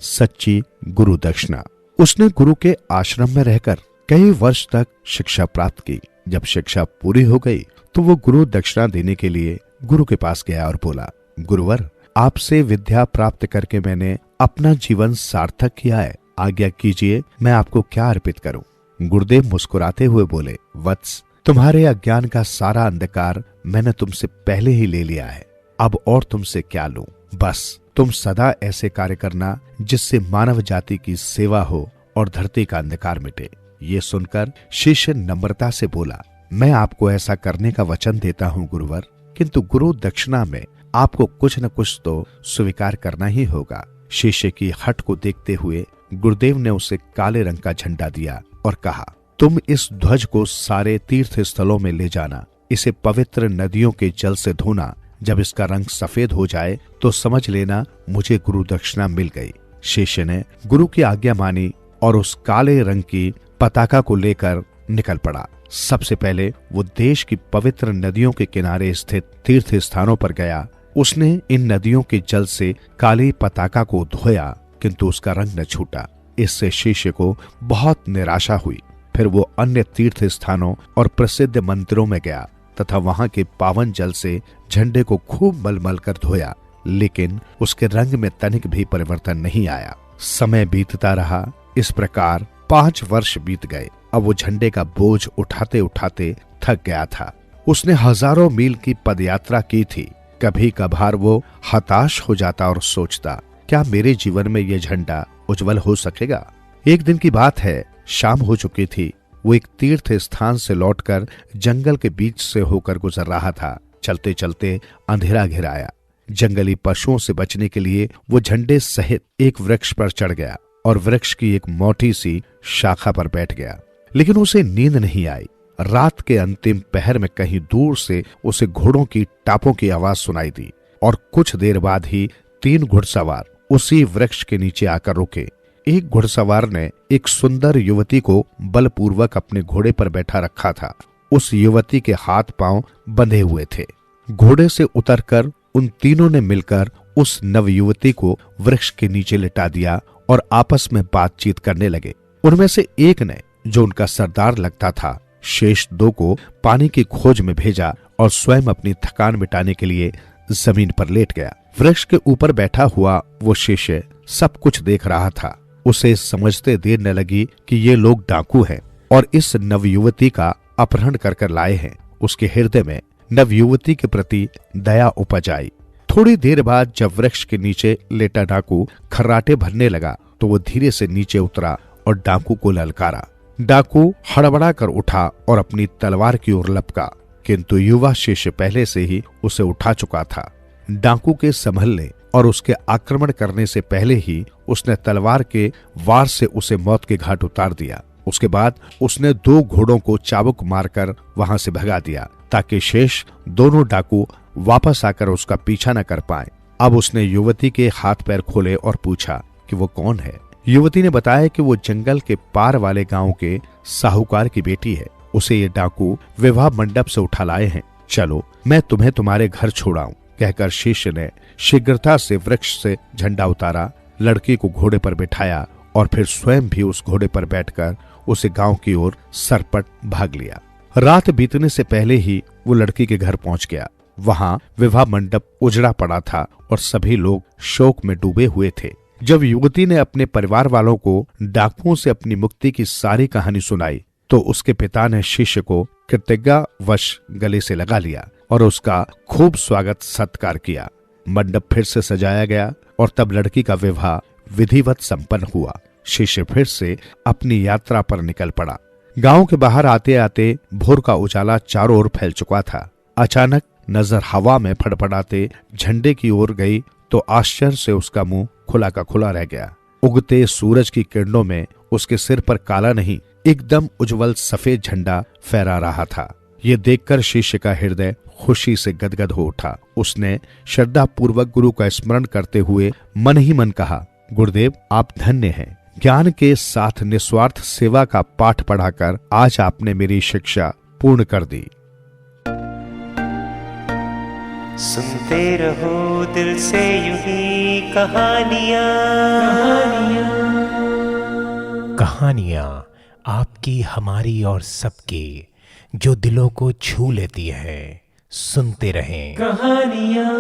सच्ची गुरु दक्षिणा। उसने गुरु के आश्रम में रहकर कई वर्ष तक शिक्षा प्राप्त की। जब शिक्षा पूरी हो गई तो वो गुरु दक्षिणा देने के लिए गुरु के पास गया और बोला, गुरुवर, आपसे विद्या प्राप्त करके मैंने अपना जीवन सार्थक किया है। आज्ञा कीजिए, मैं आपको क्या अर्पित करूं? गुरुदेव मुस्कुराते हुए बोले, वत्स, तुम्हारे अज्ञान का सारा अंधकार मैंने तुमसे पहले ही ले लिया है। अब और तुमसे क्या लूं? बस तुम सदा ऐसे कार्य करना जिससे मानव जाति की सेवा हो और धरती का अंधकार मिटे। ये सुनकर शिष्य नम्रता से बोला, मैं आपको ऐसा करने का वचन देता हूँ गुरुवर, किंतु गुरु दक्षिणा में आपको कुछ न कुछ तो स्वीकार करना ही होगा। शिष्य की हट को देखते हुए गुरुदेव ने उसे काले रंग का झंडा दिया और कहा, तुम इस ध्वज को सारे तीर्थ स्थलों में ले जाना। इसे पवित्र नदियों के जल से धोना। जब इसका रंग सफेद हो जाए तो समझ लेना मुझे गुरु दक्षिणा मिल गई। शिष्य ने गुरु की आज्ञा मानी और उस काले रंग की पताका को लेकर निकल पड़ा। सबसे पहले वो देश की पवित्र नदियों के किनारे स्थित तीर्थ स्थानों पर गया। उसने इन नदियों के जल से काली पताका को धोया, किंतु उसका रंग न छूटा। इससे शिष्य को बहुत निराशा हुई। फिर वो अन्य तीर्थ स्थानों और प्रसिद्ध मंदिरों में गया तथा वहां के पावन जल से झंडे को खूब मल कर धोया, लेकिन उसके रंग में तनिक भी परिवर्तन नहीं आया। समय बीतता रहा। इस प्रकार 5 वर्ष बीत गए। अब वो झंडे का बोझ उठाते उठाते थक गया था। उसने हजारों मील की पदयात्रा की थी। कभी कभार वो हताश हो जाता और सोचता, क्या मेरे जीवन में ये झंडा उज्जवल हो सकेगा? एक दिन की बात है, शाम हो चुकी थी। वो एक तीर्थ स्थान से लौटकर जंगल के बीच से होकर गुजर रहा था। चलते चलते अंधेरा घिर आया। जंगली पशुओं से बचने के लिए वो झंडे सहित एक वृक्ष पर चढ़ गया और वृक्ष की एक मोटी सी शाखा पर बैठ गया। लेकिन उसे नींद नहीं आई। रात के अंतिम पहर में कहीं दूर से उसे घोड़ों की टापों की आवाज सुनाई दी और कुछ देर बाद ही 3 घुड़सवार उसी वृक्ष के नीचे आकर रुके। एक घुड़सवार ने एक सुंदर युवती को बलपूर्वक अपने घोड़े पर बैठा रखा था। उस युवती के हाथ पांव बंधे हुए थे। घोड़े से उतरकर उन तीनों ने मिलकर उस नवयुवती को वृक्ष के नीचे लिटा दिया और आपस में बातचीत करने लगे। उनमें से एक ने, जो उनका सरदार लगता था, शेष 2 को पानी की खोज में भेजा और स्वयं अपनी थकान मिटाने के लिए जमीन पर लेट गया। वृक्ष के ऊपर बैठा हुआ वो शिष्य सब कुछ देख रहा था। उसे समझते देर न लगी कि ये लोग डाकू हैं और इस नवयुवती का अपहरण कर लाए हैं। उसके हृदय में नवयुवती के प्रति दया उपज आई। थोड़ी देर बाद जब वृक्ष के नीचे लेटा डाकू खर्राटे भरने लगा तो वो धीरे से नीचे उतरा और डाकू को ललकारा। डाकू हड़बड़ा कर उठा और अपनी तलवार की ओर लपका, किंतु युवा शिष्य पहले से ही उसे उठा चुका था। डाकू के संभलने और उसके आक्रमण करने से पहले ही उसने तलवार के वार से उसे मौत के घाट उतार दिया। उसके बाद उसने 2 घोड़ों को चाबुक मारकर वहां से भगा दिया ताकि शेष दोनों डाकू वापस आकर उसका पीछा न कर पाए। अब उसने युवती के हाथ पैर खोले और पूछा कि वो कौन है। युवती ने बताया कि वो जंगल के पार वाले गांव के साहूकार की बेटी है। उसे ये डाकू विवाह मंडप से उठा लाए हैं। चलो मैं तुम्हें तुम्हारे घर छोड़ाऊं, कहकर शिष्य ने शीघ्रता से वृक्ष से झंडा उतारा, लड़की को घोड़े पर बिठाया और फिर स्वयं भी उस घोड़े पर बैठकर उसे गांव की ओर सरपट भाग लिया। रात बीतने से पहले ही वो लड़की के घर पहुंच गया। वहां विवाह मंडप उजड़ा पड़ा था और सभी लोग शोक में डूबे हुए थे। जब युवती ने अपने परिवार वालों को डाकुओं से अपनी मुक्ति की सारी कहानी सुनाई तो उसके पिता ने शिष्य को कृतज्ञतावश गले से लगा लिया और उसका खूब स्वागत सत्कार किया। मंडप फिर से सजाया गया और तब लड़की का विवाह विधिवत संपन्न हुआ। शिष्य फिर से अपनी यात्रा पर निकल पड़ा। गांव के बाहर आते आते भोर का उजाला चारों ओर फैल चुका था। अचानक नजर हवा में फड़फड़ाते झंडे की ओर गई तो आश्चर्य से उसका मुंह खुला का खुला रह गया। उगते सूरज की किरणों में उसके सिर पर काला नहीं, एकदम उज्जवल सफेद झंडा फहरा रहा था। ये देखकर शिष्य का हृदय खुशी से गदगद हो उठा। उसने श्रद्धा पूर्वक गुरु का स्मरण करते हुए मन ही मन कहा, गुरुदेव आप धन्य हैं। ज्ञान के साथ निस्वार्थ सेवा का पाठ पढ़ाकर आज आपने मेरी शिक्षा पूर्ण कर दी। सुनते रहो दिल से यूं ही कहानियां आपकी, हमारी और सबकी, जो दिलों को छू लेती है। सुनते रहें कहानियां।